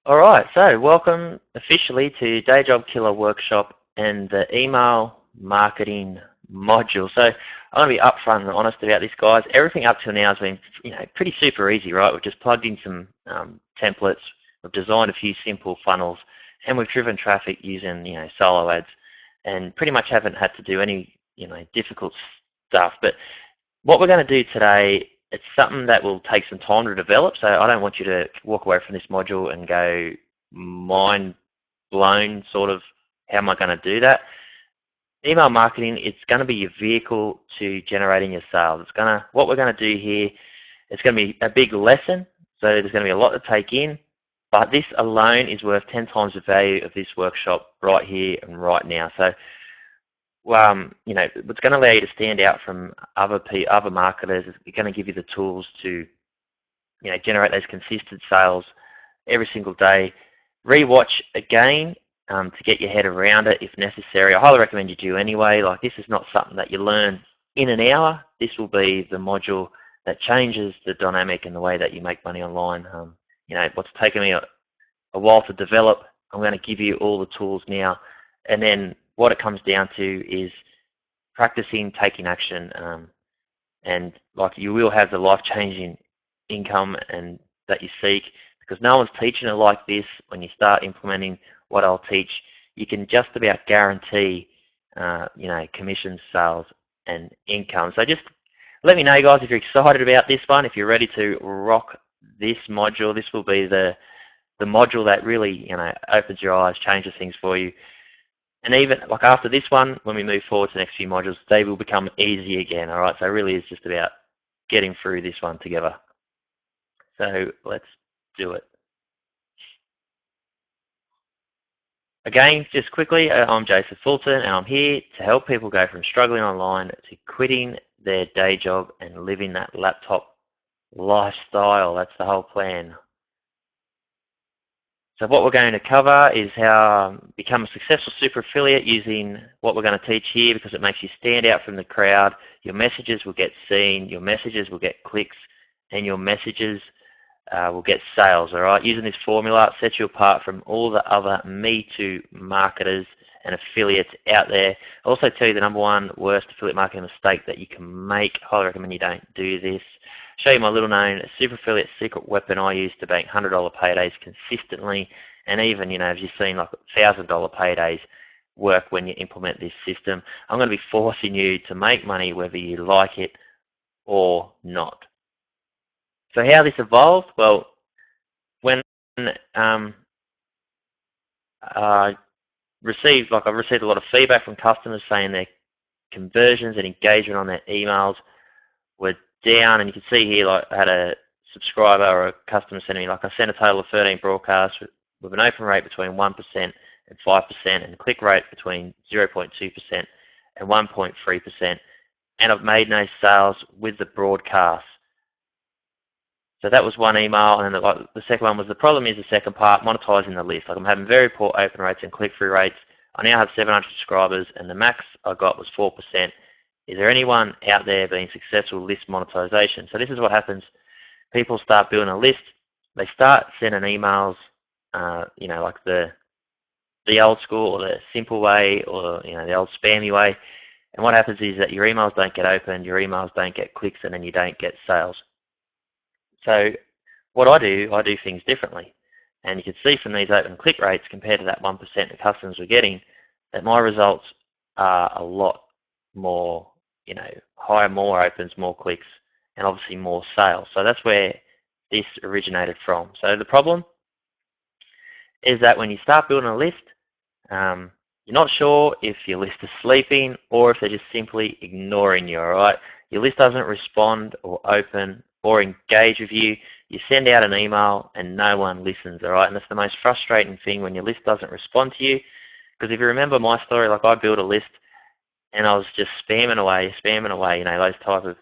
Alright, so welcome officially to Day Job Killer Workshop and the email marketing module. So I'm going to be upfront and honest about this, guys. Everything up till now has been pretty super easy, right? We've just plugged in some templates, we've designed a few simple funnels, and we've driven traffic using solo ads, and pretty much haven't had to do any difficult stuff. But what we're going to do today, it's something that will take some time to develop, so I don't want you to walk away from this module and go mind blown, sort of, how am I going to do that? Email marketing, it's going to be your vehicle to generating your sales. What we're going to do here, it's going to be a big lesson, so there's going to be a lot to take in, but this alone is worth 10 times the value of this workshop right here and right now. So it's going to allow you to stand out from other marketers. It's going to give you the tools to, generate those consistent sales every single day. Rewatch again to get your head around it if necessary. I highly recommend you do anyway. Like, this is not something that you learn in an hour. This will be the module that changes the dynamic and the way that you make money online. What's taken me a while to develop, I'm going to give you all the tools now, and then what it comes down to is practicing, taking action, and like, you will have the life-changing income and that you seek, because no one's teaching it like this. When you start implementing what I'll teach, you can just about guarantee commission, sales, and income. So just let me know, guys, if you're excited about this one, if you're ready to rock this module. This will be the module that really opens your eyes, changes things for you. And even like after this one, when we move forward to the next few modules, they will become easy again. All right, so it really is just about getting through this one together. So let's do it. Again, just quickly, I'm Jason Fulton, and I'm here to help people go from struggling online to quitting their day job and living that laptop lifestyle. That's the whole plan. So what we're going to cover is how become a successful super affiliate using what we're going to teach here, because it makes you stand out from the crowd. Your messages will get seen, your messages will get clicks, and your messages will get sales. All right, using this formula sets you apart from all the other Me Too marketers and affiliates out there. I'll also tell you the number one worst affiliate marketing mistake that you can make. Highly recommend you don't do this. Show you my little known super affiliate secret weapon I use to bank $100 paydays consistently, and even as you've seen, like $1,000 paydays work when you implement this system. I'm going to be forcing you to make money whether you like it or not. So how this evolved? Well, when I've received a lot of feedback from customers saying their conversions and engagement on their emails were down, and you can see here, like, I had a subscriber or a customer send me, like, I sent a total of 13 broadcasts with an open rate between 1% and 5%, and a click rate between 0.2% and 1.3%, and I've made no sales with the broadcast. So that was one email, and then the second one was, the problem is the second part, monetizing the list. Like, I'm having very poor open rates and click-through rates. I now have 700 subscribers, and the max I got was 4%. Is there anyone out there being successful with list monetization? So this is what happens. People start building a list. They start sending emails, like the old school or the simple way, or the old spammy way. And what happens is that your emails don't get opened, your emails don't get clicks, and then you don't get sales. So what I do things differently. And you can see from these open click rates compared to that 1% the customers were getting, that my results are a lot more, higher, more opens, more clicks, and obviously more sales. So that's where this originated from. So the problem is that when you start building a list, you're not sure if your list is sleeping or if they're just simply ignoring you, all right? Your list doesn't respond or open or engage with you. You send out an email and no one listens, all right? And that's the most frustrating thing, when your list doesn't respond to you. Because if you remember my story, like, I built a list and I was just spamming away, those type of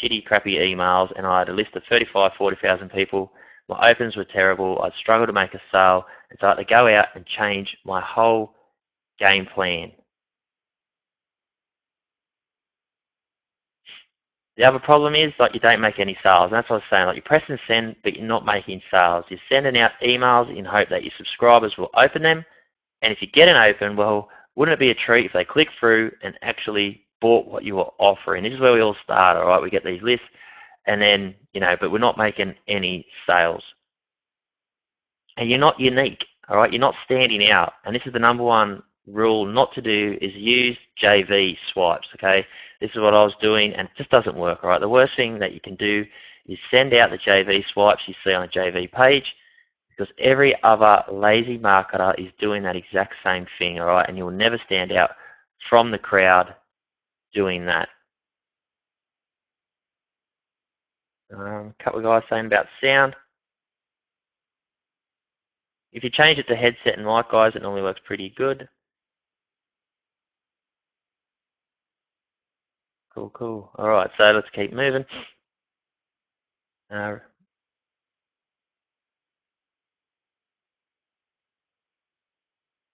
shitty, crappy emails, and I had a list of 35,000, 40,000 people. My opens were terrible. I'd struggle to make a sale, and so I had to go out and change my whole game plan. The other problem is, like, you don't make any sales. And that's what I was saying. Like, you're pressing send, but you're not making sales. You're sending out emails in hope that your subscribers will open them. And if you get an open, well, wouldn't it be a treat if they click through and actually bought what you were offering? This is where we all start, all right? We get these lists, and then, but we're not making any sales. And you're not unique, all right? You're not standing out. And this is the number one rule not to do, is use JV swipes, okay? This is what I was doing, and it just doesn't work, all right? The worst thing that you can do is send out the JV swipes you see on a JV page, because every other lazy marketer is doing that exact same thing, all right? And you'll never stand out from the crowd doing that. A couple of guys saying about sound. If you change it to headset and mic, guys, it normally works pretty good. Cool. All right, so let's keep moving.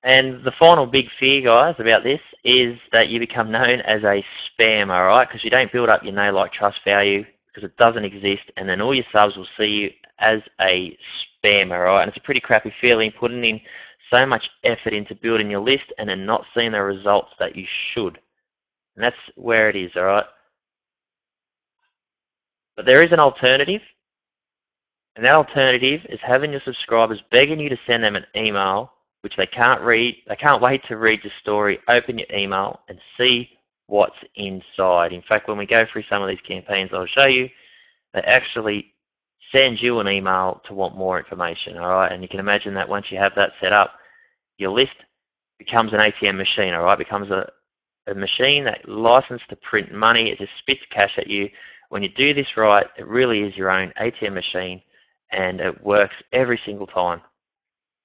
And the final big fear, guys, about this is that you become known as a spam, all right? Because you don't build up your know, like, trust value, because it doesn't exist, and then all your subs will see you as a spam, all right? And it's a pretty crappy feeling, putting in so much effort into building your list and then not seeing the results that you should. And that's where it is, all right? But there is an alternative, and that alternative is having your subscribers begging you to send them an email which they can't read. They can't wait to read your story, open your email, and see what's inside. In fact, when we go through some of these campaigns I'll show you, they actually send you an email to want more information, all right? And you can imagine that once you have that set up, your list becomes an ATM machine, all right? It becomes a machine that licensed to print money. It just spits cash at you. When you do this right, it really is your own ATM machine, and it works every single time.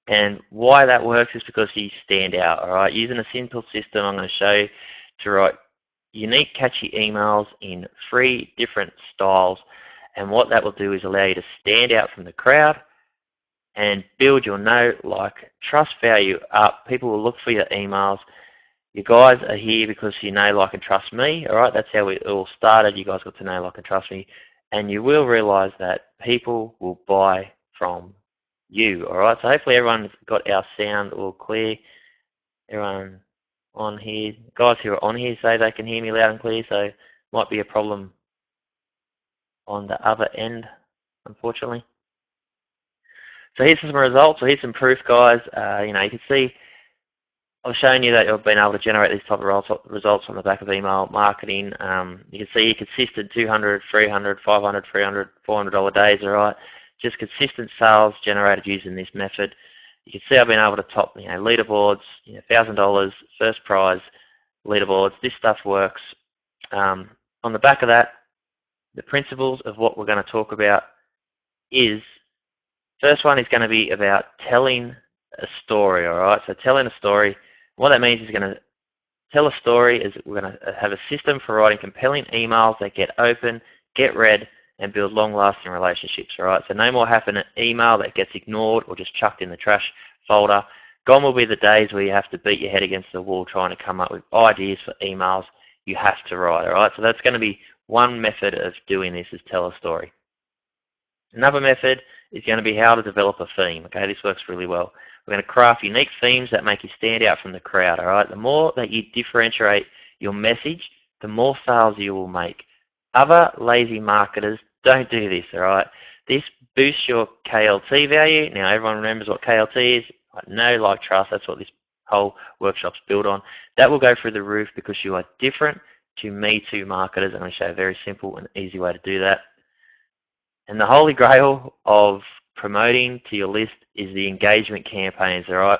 And why that works is because you stand out, all right? Using a simple system, I'm going to show you to write unique, catchy emails in 3 different styles. And what that will do is allow you to stand out from the crowd and build your know, like, trust value up. People will look for your emails. You guys are here because you know, like, and trust me, all right? That's how it all started. You guys got to know, like, and trust me. And you will realize that people will buy from you, all right? So hopefully everyone's got our sound all clear. Everyone on here, guys who are on here say they can hear me loud and clear, so might be a problem on the other end, unfortunately. So here's some results, or here's some proof, guys. You can see I've shown you that you've been able to generate these type of results on the back of email marketing. You can see consistent $200, $300, $500, $300, $400 days, all right? Just consistent sales generated using this method. You can see I've been able to top, leaderboards, $1,000, first prize leaderboards. This stuff works. On the back of that, the principles of what we're going to talk about is, first one is going to be about telling a story, all right? So telling a story, what that means is going to tell a story is we're going to have a system for writing compelling emails that get open, get read, and build long-lasting relationships, all right? So no more having an email that gets ignored or just chucked in the trash folder. Gone will be the days where you have to beat your head against the wall trying to come up with ideas for emails you have to write, all right? So that's going to be one method of doing this, is tell a story. Another method is going to be how to develop a theme, okay? This works really well. We're going to craft unique themes that make you stand out from the crowd, all right? The more that you differentiate your message, the more sales you will make. Other lazy marketers don't do this, all right? This boosts your KLT value. Now, everyone remembers what KLT is. Know, like, trust. That's what this whole workshop's built on. That will go through the roof because you are different to Me Too marketers. I'm going to show you a very simple and easy way to do that. And the holy grail of promoting to your list is the engagement campaigns, all right?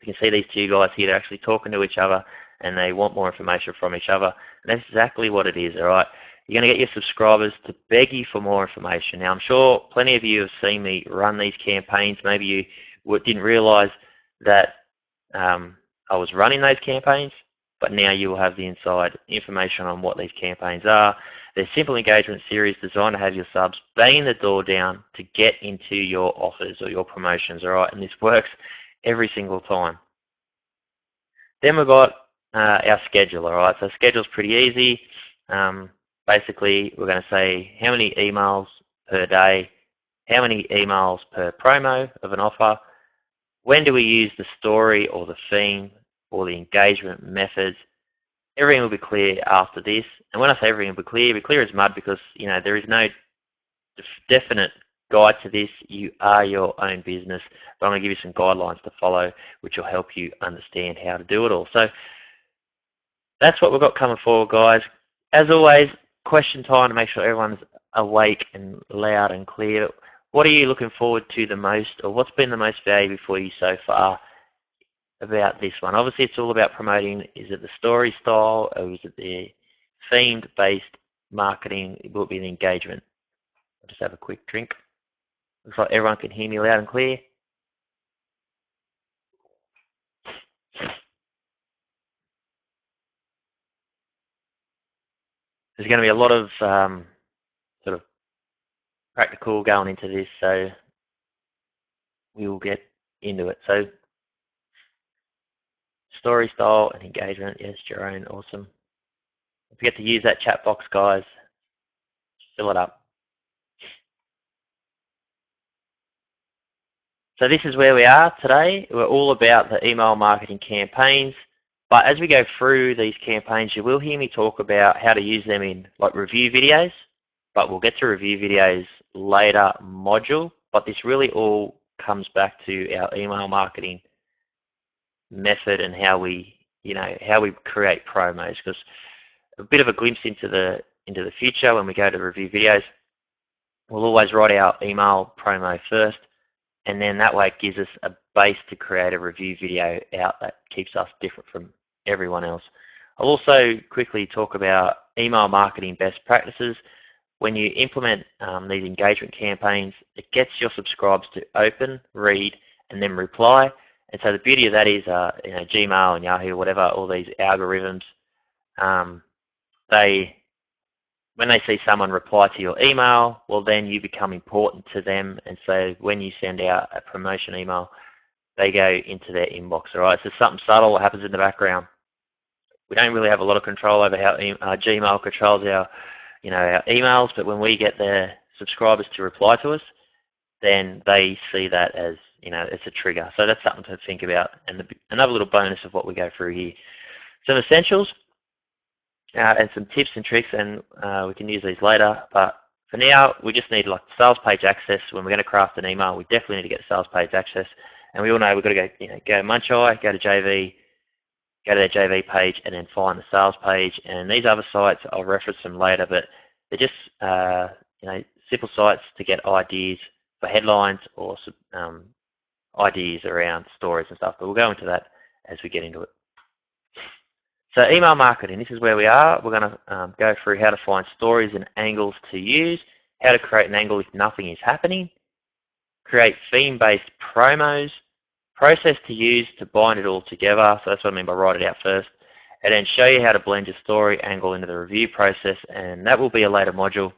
You can see these two guys here. They're actually talking to each other, and they want more information from each other. And that's exactly what it is, all right? You're going to get your subscribers to beg you for more information. Now, I'm sure plenty of you have seen me run these campaigns. Maybe you didn't realize that I was running those campaigns, but now you will have the inside information on what these campaigns are. They're simple engagement series designed to have your subs banging the door down to get into your offers or your promotions, all right? And this works every single time. Then we've got our schedule, all right? So schedule's pretty easy. Basically, we're going to say how many emails per day, how many emails per promo of an offer, when do we use the story or the theme or the engagement methods. Everything will be clear after this. And when I say everything will be clear as mud because, there is no definite guide to this. You are your own business, but I'm going to give you some guidelines to follow, which will help you understand how to do it all. So that's what we've got coming forward, guys. As always, question time to make sure everyone's awake and loud and clear. What are you looking forward to the most, or what's been the most valuable for you so far about this one? Obviously, it's all about promoting. Is it the story style, or is it the themed-based marketing? Will it be the engagement? I'll just have a quick drink. Looks like everyone can hear me loud and clear. There's going to be a lot of sort of practical going into this, so we will get into it. So story style and engagement, yes, Jerome, awesome. Don't forget to use that chat box, guys. Fill it up. So this is where we are today. We're all about the email marketing campaigns. But as we go through these campaigns, you will hear me talk about how to use them in like review videos. But we'll get to review videos later module. But this really all comes back to our email marketing method and how we, how we create promos. Because a bit of a glimpse into the future when we go to review videos, we'll always write our email promo first. And then that way it gives us a base to create a review video out that keeps us different from everyone else. I'll also quickly talk about email marketing best practices. When you implement these engagement campaigns, it gets your subscribers to open, read, and then reply. And so the beauty of that is, Gmail and Yahoo, whatever, all these algorithms, when they see someone reply to your email, well then you become important to them, and so when you send out a promotion email, they go into their inbox. All right, so something subtle that happens in the background. We don't really have a lot of control over how Gmail controls our, our emails, but when we get their subscribers to reply to us, then they see that as, it's a trigger. So that's something to think about. And another little bonus of what we go through here. Some essentials. And some tips and tricks, and we can use these later. But for now, we just need like sales page access. When we're going to craft an email, we definitely need to get sales page access. And we all know we've got to go, go to Muncheye, go to JV, go to their JV page, and then find the sales page. And these other sites, I'll reference them later, but they're just simple sites to get ideas for headlines or ideas around stories and stuff. But we'll go into that as we get into it. So email marketing, this is where we are. We're going to go through how to find stories and angles to use, how to create an angle if nothing is happening, create theme-based promos, process to use to bind it all together. So that's what I mean by write it out first. And then show you how to blend your story angle into the review process, and that will be a later module.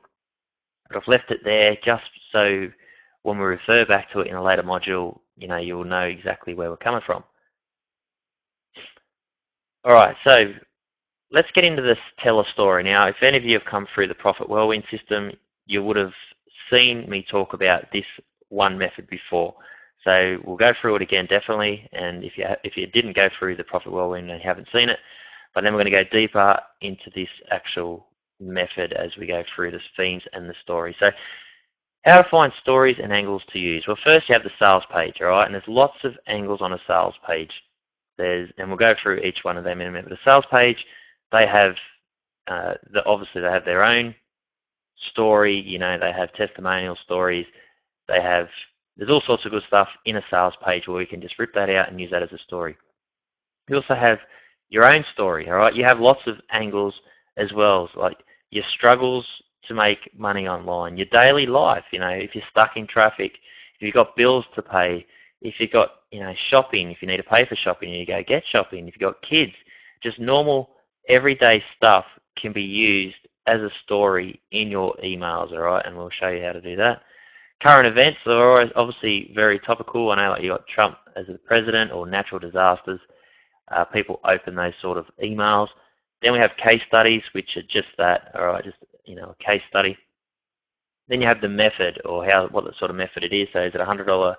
But I've left it there just so when we refer back to it in a later module, you'll know exactly where we're coming from. All right, so let's get into this tell a story. Now, if any of you have come through the Profit Whirlwind system, you would have seen me talk about this one method before. So we'll go through it again, definitely. And if you didn't go through the Profit Whirlwind and haven't seen it, but then we're going to go deeper into this actual method as we go through the themes and the story. So how to find stories and angles to use. Well, first you have the sales page, all right? And there's lots of angles on a sales page. And we'll go through each one of them in a minute. But the sales page, they have, obviously they have their own story, they have testimonial stories, there's all sorts of good stuff in a sales page where we can just rip that out and use that as a story. You also have your own story, all right? You have lots of angles as well, like your struggles to make money online, your daily life, if you're stuck in traffic, if you've got bills to pay, if you've got, shopping, if you need to pay for shopping, you go get shopping. If you've got kids, just normal, everyday stuff can be used as a story in your emails, all right? And we'll show you how to do that. Current events are always obviously very topical. I know like you got Trump as the president or natural disasters. People open those sort of emails. Then we have case studies, which are just that, all right, just a case study. Then you have the method, or what sort of method it is. So is it a $100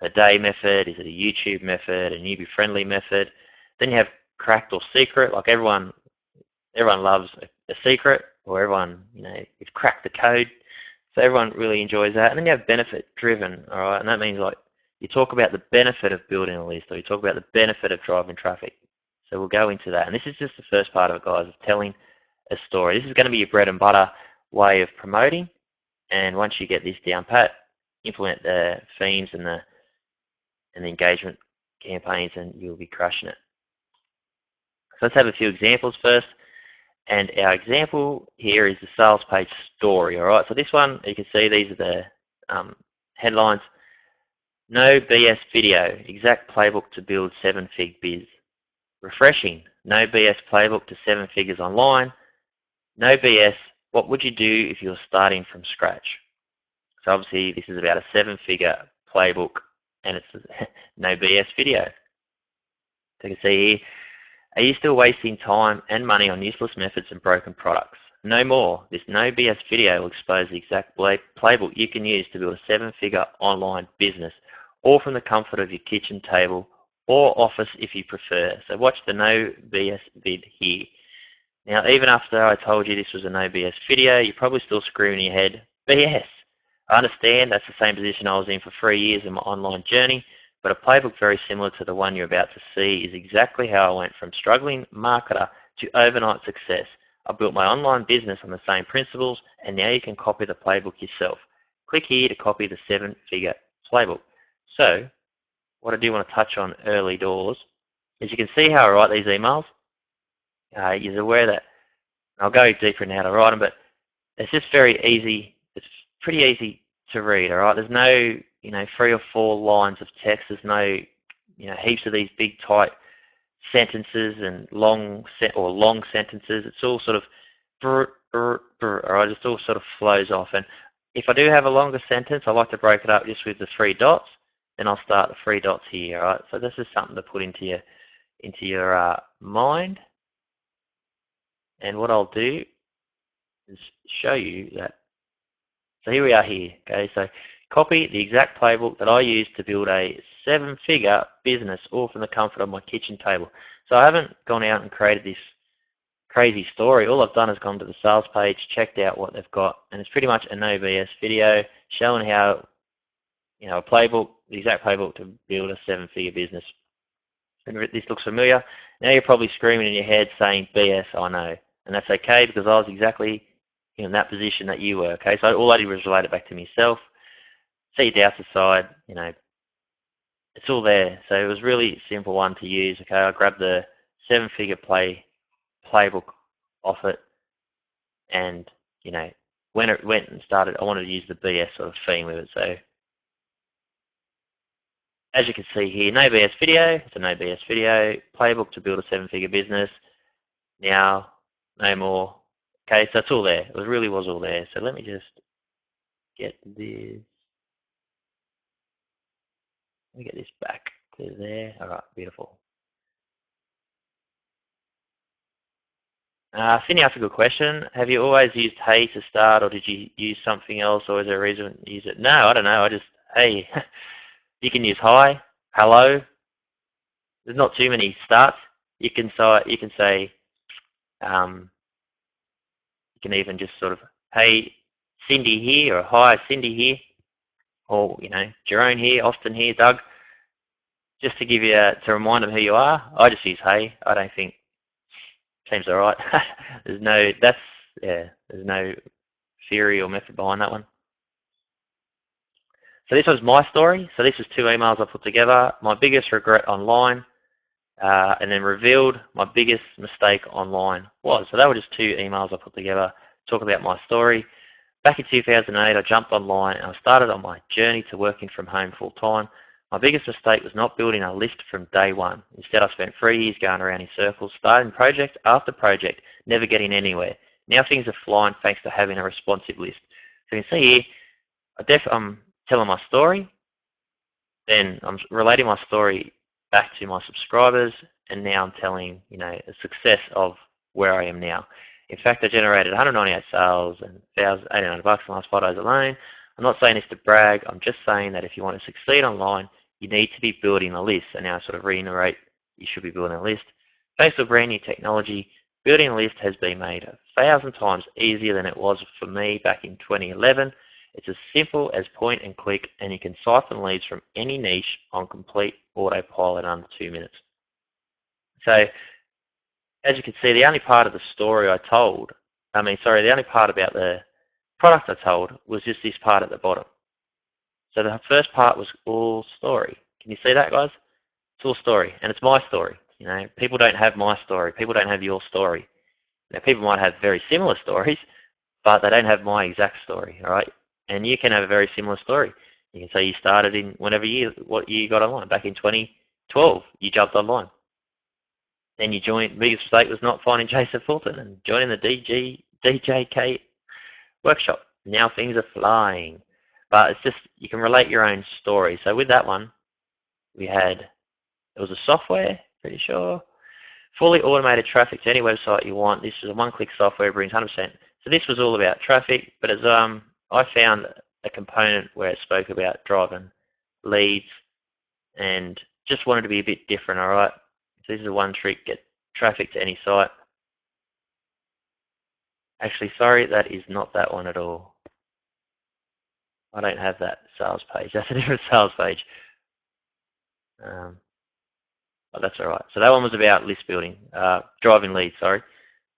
a day method? Is it a YouTube method? A newbie friendly method? Then you have cracked or secret. Like everyone loves a secret, or everyone, you've cracked the code. So everyone really enjoys that. And then you have benefit driven, all right? And that means like you talk about the benefit of building a list, or you talk about the benefit of driving traffic. So we'll go into that. And this is just the first part of it, guys, of telling a story. This is going to be your bread and butter way of promoting. And once you get this down pat, implement the themes and the engagement campaigns, and you'll be crushing it. So let's have a few examples first. And our example here is the sales page story. All right. So this one, you can see these are the headlines. No BS video. Exact playbook to build 7-fig biz. Refreshing. No BS playbook to 7 figures online. No BS. What would you do if you were starting from scratch? So obviously this is about a 7-figure playbook, and it's no BS video. So you can see here, are you still wasting time and money on useless methods and broken products? No more. This no BS video will expose the exact playbook you can use to build a 7-figure online business, all from the comfort of your kitchen table or office if you prefer. So watch the no BS vid here. Now, even after I told you this was a no BS video, you're probably still screwing in your head, BS. I understand that's the same position I was in for 3 years in my online journey, but a playbook very similar to the one you're about to see is exactly how I went from struggling marketer to overnight success. I built my online business on the same principles, and now you can copy the playbook yourself. Click here to copy the 7-figure playbook. So, what I do want to touch on early doors is you can see how I write these emails. You're aware that I'll go deeper in how to write them, but it's just very easy. It's pretty easy to read. All right, there's no 3 or 4 lines of text. There's no heaps of these big tight sentences and long sentences. It's all sort of all right. It all sort of flows off. And if I do have a longer sentence, I like to break it up just with the 3 dots. Then I'll start the 3 dots here. All right. So this is something to put into your mind. And what I'll do is show you that. So here we are here, okay? So copy the exact playbook that I used to build a 7-figure business, all from the comfort of my kitchen table. So I haven't gone out and created this crazy story. All I've done is gone to the sales page, checked out what they've got, and it's pretty much a no BS video showing how, a playbook, the exact playbook to build a 7-figure business. And this looks familiar. Now you're probably screaming in your head saying, BS, I know. And that's okay, because I was exactly in that position that you were, okay? So all I did was relate it back to myself, set your doubts aside, it's all there. So it was really simple one to use, okay? I grabbed the 7-figure playbook off it, and, when it went and started, I wanted to use the BS sort of theme with it. So as you can see here, no BS video, it's a no BS video, playbook to build a 7-figure business, now, no more. Okay, so it's all there. It really was all there. So let me just get this. Let me get this back to there. All right, beautiful. Finney asked a good question. Have you always used hey to start, or did you use something else, or is there a reason to use it? No, I don't know. I just, hey. You can use hi, hello. There's not too many starts. You can say, you can even just sort of, hey, Cindy here, or hi, Cindy here, or, Jerome here, Austin here, Doug, just to give you, to remind them who you are. I just use hey. I don't think, seems all right. There's no theory or method behind that one. So this was my story. So this was 2 emails I put together. My biggest regret online, and then revealed my biggest mistake online was. So that were just 2 emails I put together, talk about my story. Back in 2008, I jumped online and I started on my journey to working from home full time. My biggest mistake was not building a list from day one. Instead, I spent 3 years going around in circles, starting project after project, never getting anywhere. Now things are flying thanks to having a responsive list. So you can see here, I'm telling my story, then I'm relating my story back to my subscribers, and now I'm telling, the success of where I am now. In fact, I generated 198 sales and $1,800 in the last 5 days alone. I'm not saying this to brag. I'm just saying that if you want to succeed online, you need to be building a list. And now I sort of reiterate, you should be building a list. Thanks to brand new technology, building a list has been made 1,000 times easier than it was for me back in 2011. It's as simple as point and click, and you can siphon leads from any niche on complete autopilot under 2 minutes. So, as you can see, the only part of the story the only part about the product I told was just this part at the bottom. So the first part was all story. Can you see that, guys? It's all story, and it's my story. You know, people don't have my story. People don't have your story. Now, people might have very similar stories, but they don't have my exact story, all right? And you can have a very similar story. You can say you started in what year you got online. Back in 2012, you jumped online. Then you joined, biggest mistake was not finding Jason Fulton and joining the DJK workshop. Now things are flying. But it's just, you can relate your own story. So with that one, it was a software, pretty sure. Fully automated traffic to any website you want. This is a one-click software, brings 100%. So this was all about traffic, but as I found a component where it spoke about driving leads and just wanted to be a bit different, all right? So this is one trick, get traffic to any site. Actually, sorry, that is not that one at all. I don't have that sales page. That's a different sales page. But that's all right. So that one was about list building, driving leads, sorry.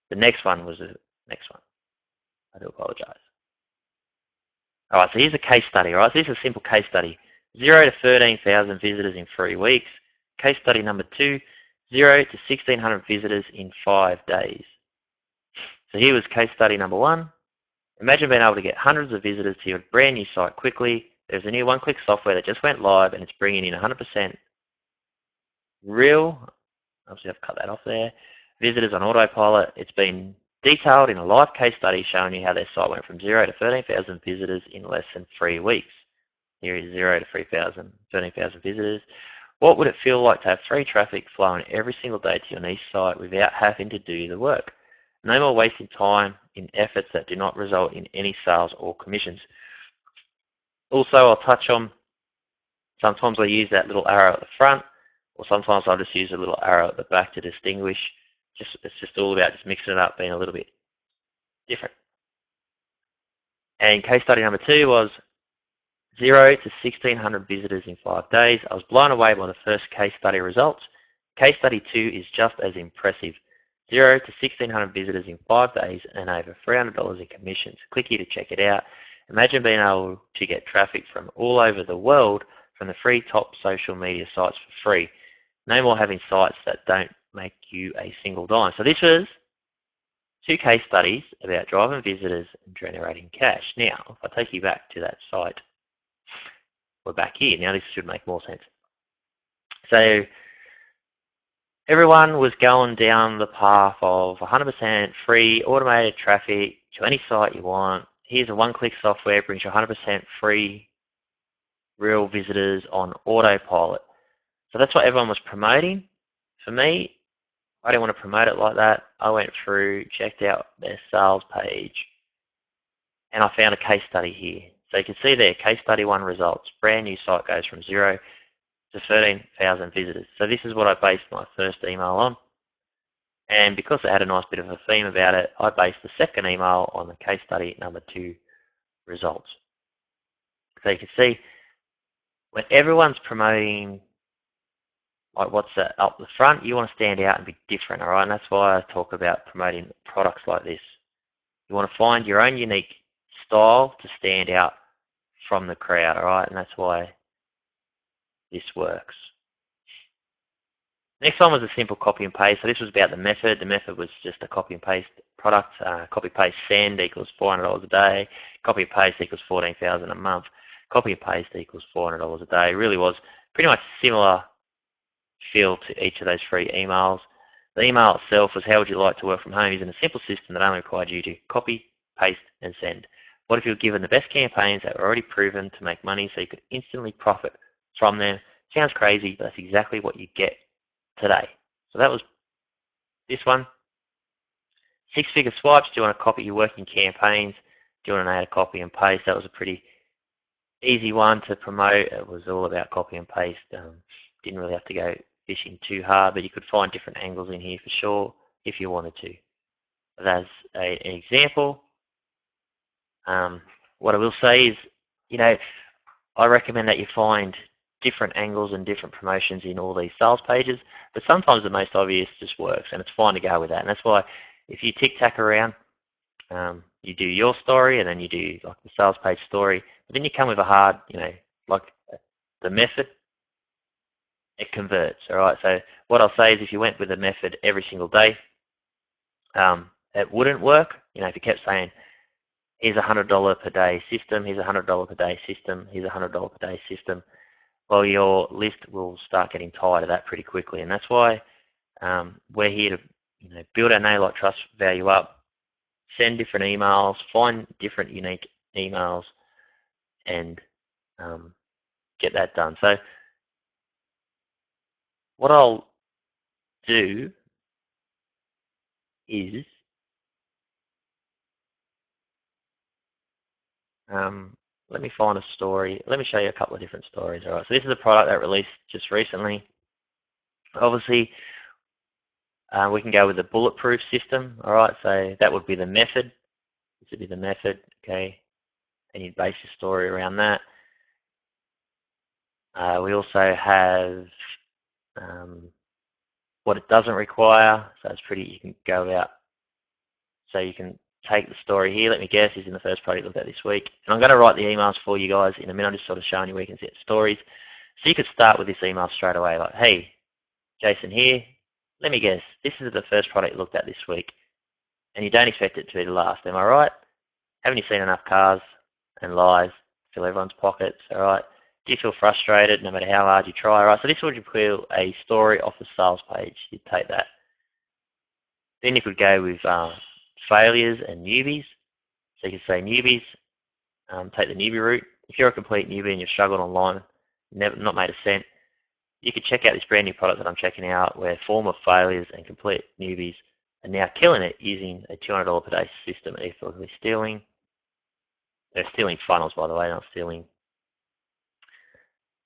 The next one was the next one. I do apologize. All right, so here's a case study, all right? So this is a simple case study. 0 to 13,000 visitors in 3 weeks. Case study number 2, 0 to 1,600 visitors in 5 days. So here was case study number 1. Imagine being able to get hundreds of visitors to your brand new site quickly. There's a new one-click software that just went live and it's bringing in 100% real, obviously I've cut that off there, visitors on autopilot. It's been detailed in a live case study showing you how their site went from 0 to 13,000 visitors in less than 3 weeks. Here is 0 to 13,000 visitors. What would it feel like to have free traffic flowing every single day to your niche site without having to do the work? No more wasting time in efforts that do not result in any sales or commissions. Also, I'll touch on, sometimes I use that little arrow at the front, or sometimes I'll just use a little arrow at the back to distinguish. It's just all about just mixing it up, being a little bit different. And case study number 2 was 0 to 1,600 visitors in 5 days. I was blown away by the first case study results. Case study 2 is just as impressive. 0 to 1,600 visitors in 5 days and over $300 in commissions. Click here to check it out. Imagine being able to get traffic from all over the world from the free top social media sites for free. No more having sites that don't make you a single dime. So this was 2 case studies about driving visitors and generating cash. Now, if I take you back to that site, we're back here. Now this should make more sense. So everyone was going down the path of 100% free automated traffic to any site you want. Here's a one-click software, brings you 100% free real visitors on autopilot. So that's what everyone was promoting. For me, I didn't want to promote it like that. I went through, checked out their sales page, and I found a case study here. So you can see there, case study 1 results. Brand new site goes from 0 to 13,000 visitors. So this is what I based my first email on. And because it had a nice bit of a theme about it, I based the second email on the case study number 2 results. So you can see, when everyone's promoting, like what's that up the front, you want to stand out and be different, all right? And that's why I talk about promoting products like this. You want to find your own unique style to stand out from the crowd, all right? And that's why this works. Next one was a simple copy and paste. So this was about the method. The method was just a copy and paste product. Copy paste send equals $400 a day. Copy and paste equals $14,000 a month. Copy and paste equals $400 a day. It really was pretty much similar feel to each of those 3 emails. The email itself was, how would you like to work from home, using a simple system that only required you to copy, paste, and send. What if you were given the best campaigns that were already proven to make money so you could instantly profit from them? Sounds crazy, but that's exactly what you get today. So that was this one. Six-figure swipes, do you want to copy your working campaigns? Do you want to know how to copy and paste? That was a pretty easy one to promote. It was all about copy and paste. Didn't really have to go fishing too hard, but you could find different angles in here for sure if you wanted to. That's an example. What I will say is, I recommend that you find different angles and different promotions in all these sales pages, but sometimes the most obvious just works, and it's fine to go with that. And that's why if you tic-tac around, you do your story, and then you do like the sales page story, but then you come with a hard, like the method, it converts, all right? So what I'll say is if you went with the method every single day, it wouldn't work. If you kept saying, here's a $100 per day system, here's a $100 per day system, here's a $100 per day system, well, your list will start getting tired of that pretty quickly. And that's why we're here to build our Know Like Trust value up, send different emails, find different unique emails, and get that done. So what I'll do is let me find a story. Let me show you a couple of different stories. All right. So this is a product that released just recently. Obviously, we can go with the bulletproof system. All right. So that would be the method. This would be the method. Okay. And you'd base your story around that. We also have what it doesn't require. So it's pretty. You can go out. So you can take the story here. Let me guess, is in the first product you looked at this week. And I'm going to write the emails for you guys in a minute. I'm just sort of showing you where you can set stories. So you could start with this email straight away, like, hey, Jason here. Let me guess, this is the first product you looked at this week. And you don't expect it to be the last, am I right? Haven't you seen enough cars and lies fill everyone's pockets, all right? Do you feel frustrated no matter how hard you try, all right? So this would be a story off the sales page. You'd take that. Then you could go with failures and newbies. So you can say newbies, take the newbie route. If you're a complete newbie and you've struggled online, not made a cent, you could check out this brand new product that I'm checking out where former failures and complete newbies are now killing it using a $200 per day system effortlessly stealing. They're stealing funnels, by the way, not stealing.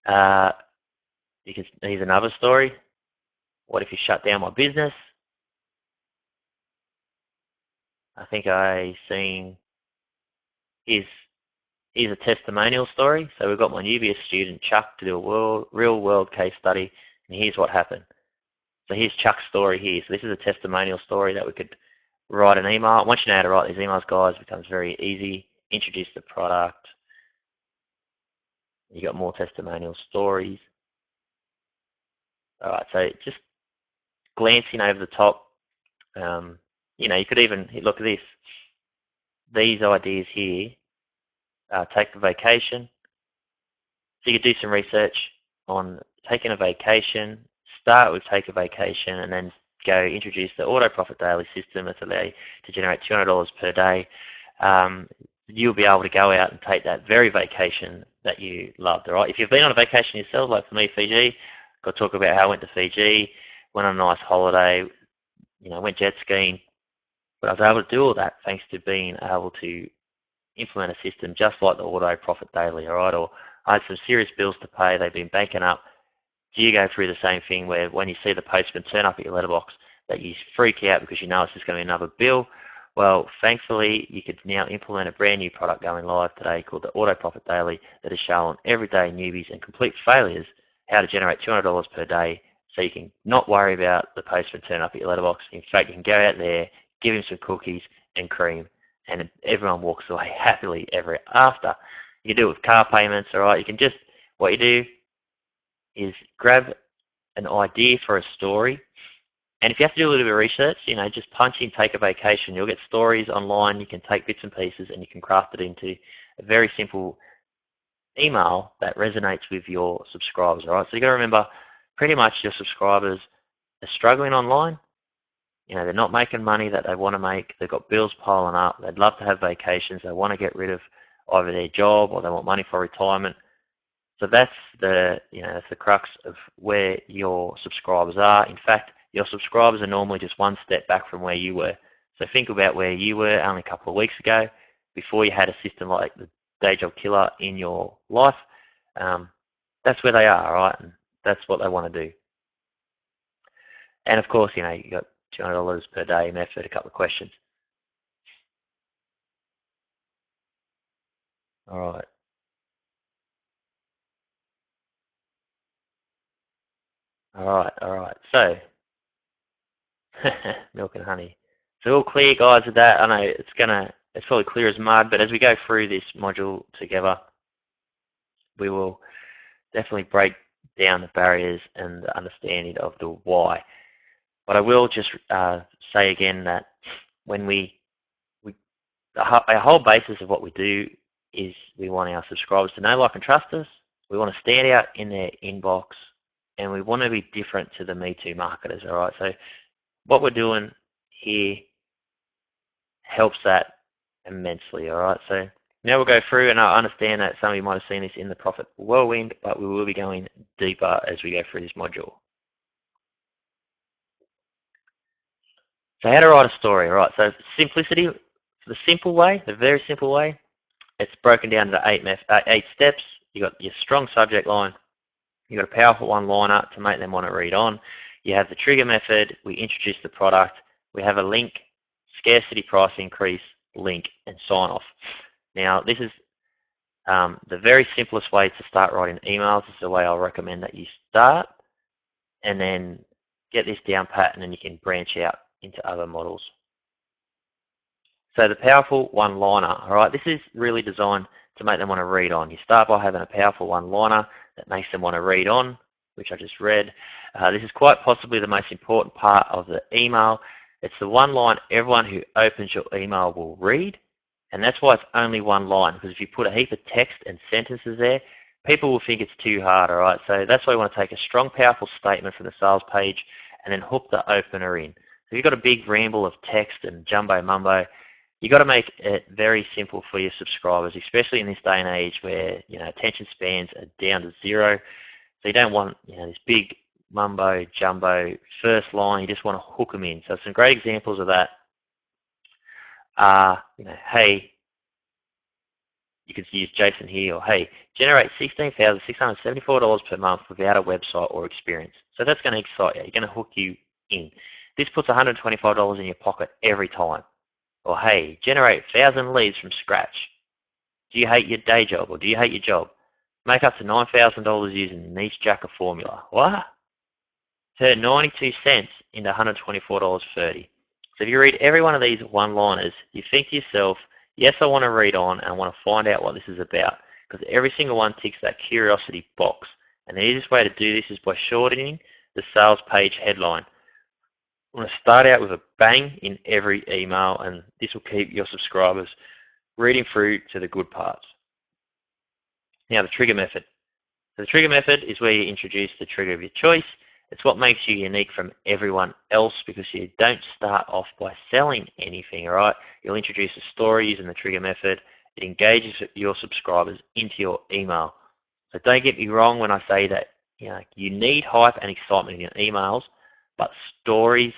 Here's another story. What if you shut down my business? I think I seen here's a testimonial story. So we've got my newbie student Chuck to do a real world case study, and here's what happened. So here's Chuck's story here. So this is a testimonial story that we could write an email. Once you know how to write these emails, guys, it becomes very easy. Introduce the product. You got more testimonial stories. All right, so just glancing over the top. You could even look at this. These ideas here. Take a vacation. So you could do some research on taking a vacation. Start with take a vacation, and then go introduce the Auto Profit Daily system that's allowed you to generate $200 per day. You'll be able to go out and take that very vacation that you loved. All right. If you've been on a vacation yourself, like for me, Fiji, got to talk about how I went to Fiji, went on a nice holiday, went jet skiing. But I was able to do all that thanks to being able to implement a system just like the Auto Profit Daily, all right? Or I had some serious bills to pay, they've been banking up. Do you go through the same thing where when you see the postman turn up at your letterbox that you freak out because you know it's just going to be another bill? Well, thankfully, you could now implement a brand new product going live today called the Auto Profit Daily that is showing everyday newbies and complete failures how to generate $200 per day, so you can not worry about the postman turning up at your letterbox. In fact, you can go out there, give him some cookies and cream, and everyone walks away happily ever after. You can do it with car payments, all right? You can just, what you do is grab an idea for a story, and if you have to do a little bit of research, just punch in take a vacation. You'll get stories online. You can take bits and pieces and you can craft it into a very simple email that resonates with your subscribers, all right? So you got to remember, pretty much your subscribers are struggling online. They're not making money that they want to make. They've got bills piling up. They'd love to have vacations. They want to get rid of either their job or they want money for retirement. So that's that's the crux of where your subscribers are. In fact, your subscribers are normally just one step back from where you were. So think about where you were only a couple of weeks ago, before you had a system like the Day Job Killer in your life. That's where they are, right? And that's what they want to do. And of course, you got $200 per day method, a couple of questions. All right. All right. So, milk and honey. So all clear, guys, with that. I know it's probably clear as mud, but as we go through this module together, we will definitely break down the barriers and the understanding of the why. But I will just say again that when our whole basis of what we do is we want our subscribers to know, like, and trust us. We want to stand out in their inbox, and we want to be different to the Me Too marketers, all right? So what we're doing here helps that immensely, all right? So now we'll go through, and I understand that some of you might have seen this in the Profit Whirlwind, but we will be going deeper as we go through this module. So how to write a story, all right? So simplicity, the simple way, the very simple way, it's broken down into 8 steps. You've got your strong subject line. You've got a powerful one-liner to make them want to read on. You have the trigger method. We introduce the product. We have a link, scarcity price increase, link, and sign off. Now, this is the very simplest way to start writing emails. This is the way I'll recommend that you start, and then get this down pat, and then you can branch out into other models. So the powerful one-liner, all right, this is really designed to make them want to read on. You start by having a powerful one-liner that makes them want to read on, which I just read. This is quite possibly the most important part of the email. It's the one line everyone who opens your email will read, and that's why it's only one line, because if you put a heap of text and sentences there, people will think it's too hard, all right? So that's why you want to take a strong, powerful statement from the sales page and then hook the opener in. So if you've got a big ramble of text and jumbo-mumbo, you've got to make it very simple for your subscribers, especially in this day and age where attention spans are down to 0. So you don't want this big mumbo jumbo first line. You just want to hook them in. So some great examples of that are, hey, you could use Jason here, or hey, generate $16,674 per month without a website or experience. So that's going to excite you. You're going to hook you in. This puts $125 in your pocket every time. Or hey, generate 1,000 leads from scratch. Do you hate your day job, or do you hate your job? Make up to $9,000 using the niche jacker formula. What? Turn 92 cents into $124.30. So if you read every one of these one-liners, you think to yourself, yes, I want to read on and I want to find out what this is about, because every single one ticks that curiosity box. And the easiest way to do this is by shortening the sales page headline. I want to start out with a bang in every email, and this will keep your subscribers reading through to the good parts. Now, the trigger method. So the trigger method is where you introduce the trigger of your choice. It's what makes you unique from everyone else, because you don't start off by selling anything, all right? You'll introduce a story using the trigger method. It engages your subscribers into your email. So don't get me wrong when I say that you need hype and excitement in your emails, but stories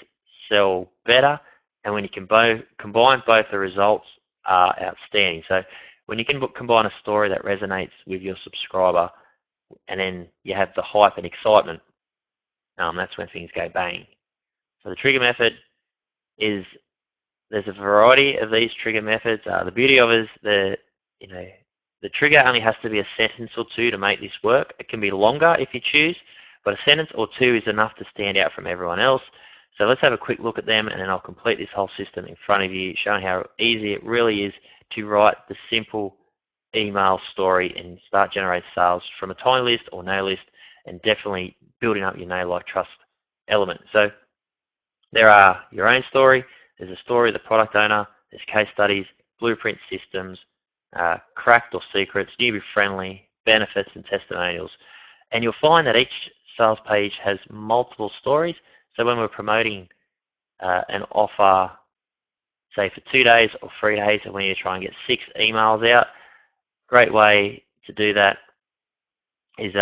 sell better, and when you combine both, the results are outstanding. So when you can combine a story that resonates with your subscriber, and then you have the hype and excitement, that's when things go bang. So the trigger method is, there's a variety of these trigger methods. The beauty of it is the trigger only has to be a sentence or two to make this work. It can be longer if you choose, but a sentence or two is enough to stand out from everyone else. So let's have a quick look at them, and then I'll complete this whole system in front of you, showing how easy it really is to write the simple email story and start generating sales from a tiny list or no list, and definitely building up your know, like, trust element. So there are your own story, there's a story of the product owner, there's case studies, blueprint systems, cracked or secrets, newbie friendly, benefits, and testimonials. And you'll find that each sales page has multiple stories. So when we're promoting an offer, say for 2 days or 3 days, and when you try and get 6 emails out, great way to do that is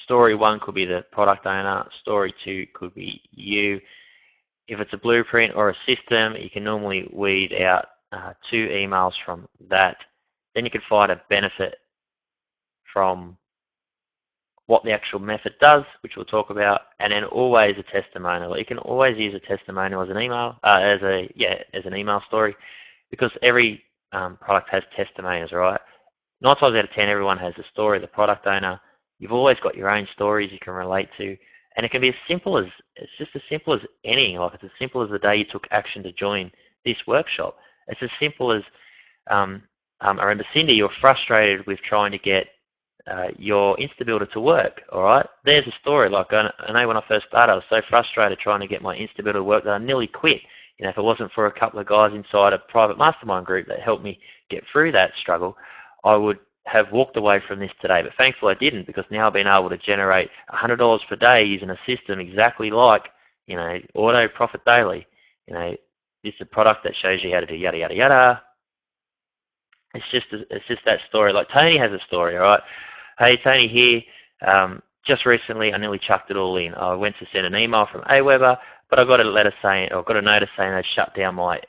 story 1 could be the product owner, story 2 could be you. if it's a blueprint or a system, you can normally weed out 2 emails from that. Then you can find a benefit from what the actual method does, which we'll talk about, and then always a testimonial. You can always use a testimonial as an email, as an email story, because every product has testimonials, right? 9 times out of 10, everyone has a story. The product owner, you've always got your own stories you can relate to, and it can be as simple as anything. Like it's as simple as the day you took action to join this workshop. It's as simple as I remember, Cindy, you were frustrated with trying to get your Instabuilder to work, all right? There's a story. Like I know when I first started, I was so frustrated trying to get my Instabuilder to work that I nearly quit. You know, if it wasn't for a couple of guys inside a private mastermind group that helped me get through that struggle, I would have walked away from this today. But thankfully I didn't, because now I've been able to generate $100 per day using a system exactly like, you know, Auto Profit Daily. You know, this is a product that shows you how to do yada, yada, yada. It's just that story. Like Tony has a story, all right? Hey, Tony here. Just recently, I nearly chucked it all in. I went to send an email from Aweber, but I got a letter saying, or got a notice saying they shut down my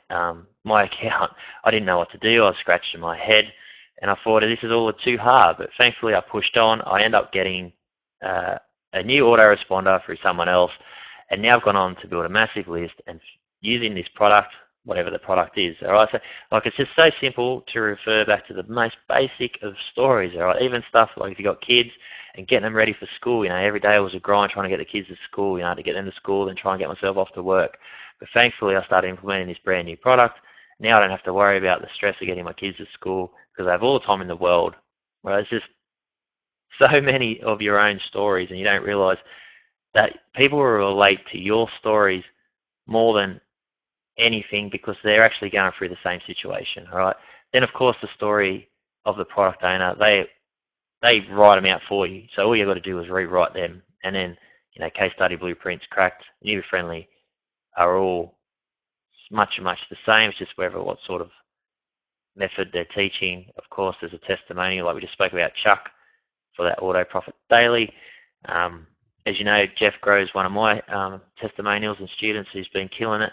my account. I didn't know what to do. I was scratching my head, and I thought this is all too hard. But thankfully, I pushed on. I ended up getting a new autoresponder through someone else, and now I've gone on to build a massive list and using this product, whatever the product is. All right, so like it's just so simple to refer back to the most basic of stories. All right, even stuff like if you got kids and getting them ready for school. You know, every day was a grind trying to get the kids to school. You know, to get them to school and try and get myself off to work. But thankfully, I started implementing this brand new product. Now I don't have to worry about the stress of getting my kids to school because I have all the time in the world. Well, it's just so many of your own stories, and you don't realize that people will relate to your stories more than anything because they're actually going through the same situation, all right? Then, of course, the story of the product owner, they write them out for you. So all you've got to do is rewrite them. And then, you know, case study blueprints, cracked, newbie friendly are all much the same. It's just whether what sort of method they're teaching. Of course, there's a testimonial like we just spoke about Chuck for that Auto Profit Daily. As you know, Jeff Groves, one of my testimonials and students who's been killing it.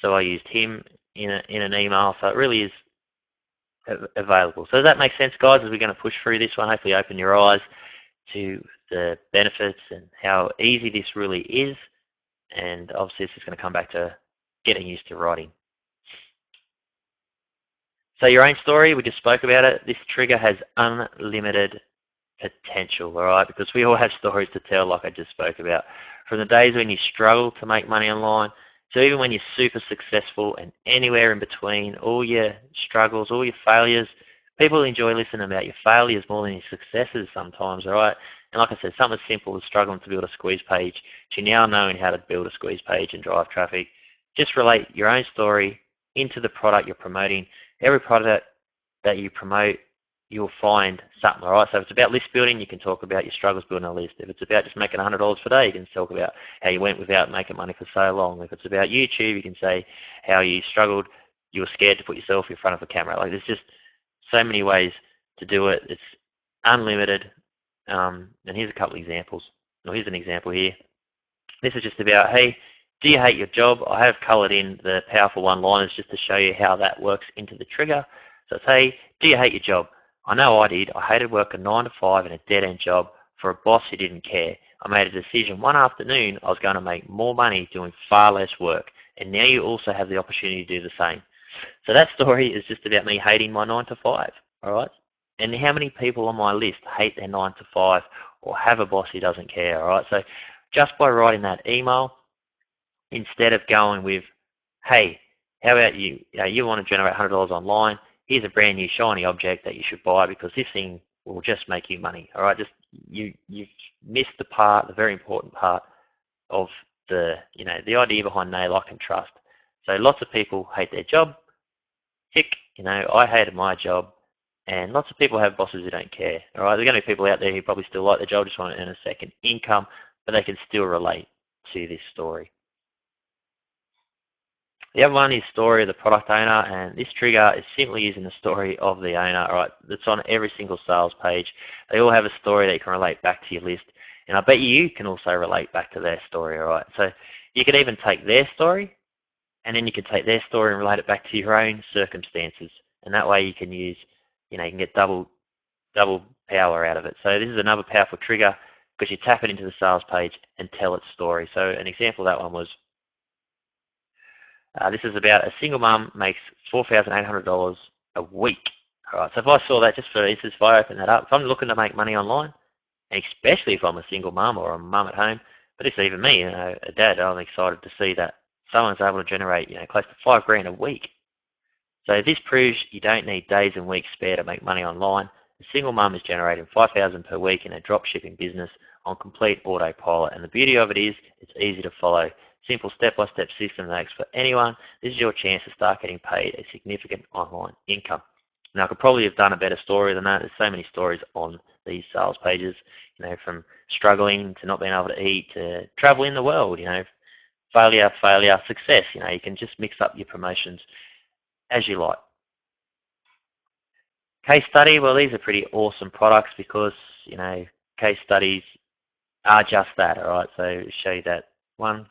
So I used him in an email. So it really is available. So does that make sense, guys, as we're going to push through this one? Hopefully open your eyes to the benefits and how easy this really is. And obviously this is going to come back to getting used to writing. So your own story, we just spoke about it. This trigger has unlimited potential, all right? Because we all have stories to tell, like I just spoke about. From the days when you struggle to make money online, so even when you're super successful and anywhere in between, all your struggles, all your failures, people enjoy listening about your failures more than your successes sometimes, all right? And like I said, something as simple as struggling to build a squeeze page to now knowing how to build a squeeze page and drive traffic. Just relate your own story into the product you're promoting. Every product that you promote, you'll find something, all right? So if it's about list building, you can talk about your struggles building a list. If it's about just making $100 per day, you can talk about how you went without making money for so long. If it's about YouTube, you can say how you struggled, you were scared to put yourself in front of a camera. Like there's just so many ways to do it. It's unlimited. And here's a couple of examples. Well, here's an example here. This is just about, hey, do you hate your job? I have colored in the powerful one-liners just to show you how that works into the trigger. So it's, hey, do you hate your job? I know I did. I hated working 9 to 5 in a dead-end job for a boss who didn't care. I made a decision one afternoon I was going to make more money doing far less work. And now you also have the opportunity to do the same. So that story is just about me hating my 9 to 5, all right? And how many people on my list hate their 9 to 5 or have a boss who doesn't care, all right? So just by writing that email, instead of going with, hey, how about you? You want to generate $100 online. Here's a brand new shiny object that you should buy because this thing will just make you money. All right, just you've missed the part, the very important part of the idea behind know, like, and trust. So lots of people hate their job. I hated my job, and lots of people have bosses who don't care. All right, there are going to be people out there who probably still like their job, just want to earn a second income, but they can still relate to this story. The other one is story of the product owner, and this trigger is simply using the story of the owner, all right? That's on every single sales page. They all have a story that you can relate back to your list, and I bet you can also relate back to their story, all right? So you can even take their story and then you can take their story and relate it back to your own circumstances. And that way you can use, you can get double power out of it. So this is another powerful trigger because you tap it into the sales page and tell its story. So an example of that one was, this is about a single mum makes $4,800 a week. All right, so if I saw that, just for instance, if I open that up, if I'm looking to make money online, and especially if I'm a single mum or a mum at home, but it's even me, a dad, I'm excited to see that someone's able to generate, close to $5,000 a week. So this proves you don't need days and weeks spare to make money online. A single mum is generating $5,000 per week in a drop shipping business on complete autopilot. And the beauty of it is, it's easy to follow. Simple step-by-step system that works for anyone. This is your chance to start getting paid a significant online income. Now, I could probably have done a better story than that. There's so many stories on these sales pages, from struggling to not being able to eat to travel in the world, failure, success. You can just mix up your promotions as you like. Case study, well, these are pretty awesome products because, case studies are just that, all right? So show you that one.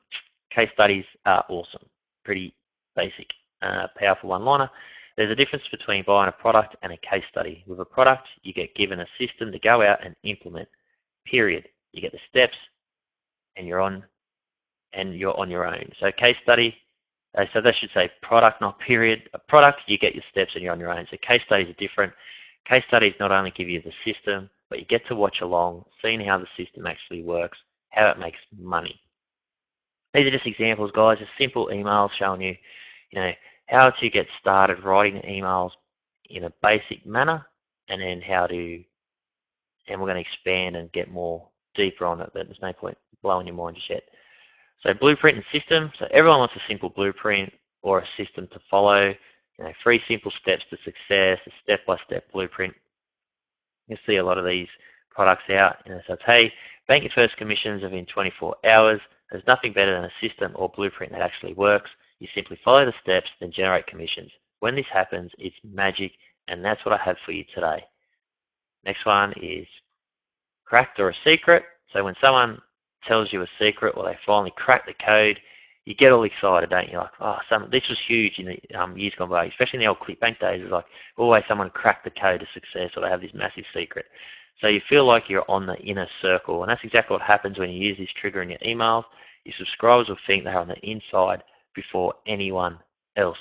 Case studies are awesome, pretty basic, powerful one-liner. There's a difference between buying a product and a case study. With a product, you get given a system to go out and implement, period. You get the steps and you're on your own. So case study, so that should say product, not period. A product, you get your steps and you're on your own. So case studies are different. Case studies not only give you the system, but you get to watch along, seeing how the system actually works, how it makes money. These are just examples, guys, just simple emails showing you, how to get started writing emails in a basic manner, and then and we're going to expand and get more deeper on it, but there's no point blowing your mind just yet. So blueprint and system. So everyone wants a simple blueprint or a system to follow. 3 simple steps to success, a step-by-step blueprint. You'll see a lot of these products out. So it's, hey, bank your first commissions within 24 hours. There's nothing better than a system or blueprint that actually works. You simply follow the steps, then generate commissions. When this happens, it's magic, and that's what I have for you today. Next one is cracked or a secret. So when someone tells you a secret or they finally crack the code, you get all excited, don't you? Like, oh, this was huge in the years gone by, especially in the old ClickBank days. It's like always someone cracked the code to success, or they have this massive secret. So you feel like you're on the inner circle, and that's exactly what happens when you use this trigger in your emails. Your subscribers will think they're on the inside before anyone else.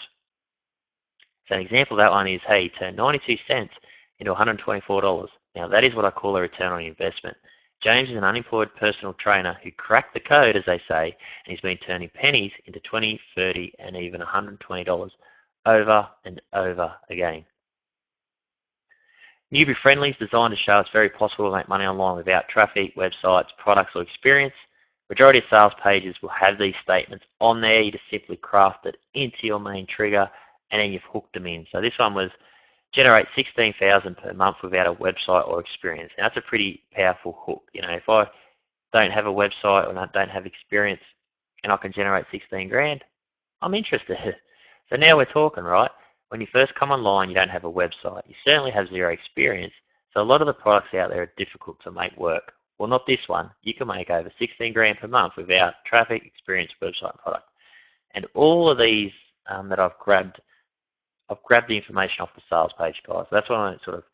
So an example of that one is, hey, turn 92 cents into $124. Now that is what I call a return on investment. James is an unemployed personal trainer who cracked the code, as they say, and he's been turning pennies into $20, $30, and even $120 over and over again. Newbie Friendly is designed to show it's very possible to make money online without traffic, websites, products, or experience. Majority of sales pages will have these statements on there. You just simply craft it into your main trigger, and then you've hooked them in. So this one was generate $16,000 per month without a website or experience. Now that's a pretty powerful hook. If I don't have a website or don't have experience and I can generate 16 grand, I'm interested. So now we're talking, right? When you first come online, you don't have a website. You certainly have zero experience. So a lot of the products out there are difficult to make work. Well, not this one. You can make over 16 grand per month without traffic, experience, website, and product. And all of these that I've grabbed the information off the sales page, guys. So that's what I'm sort of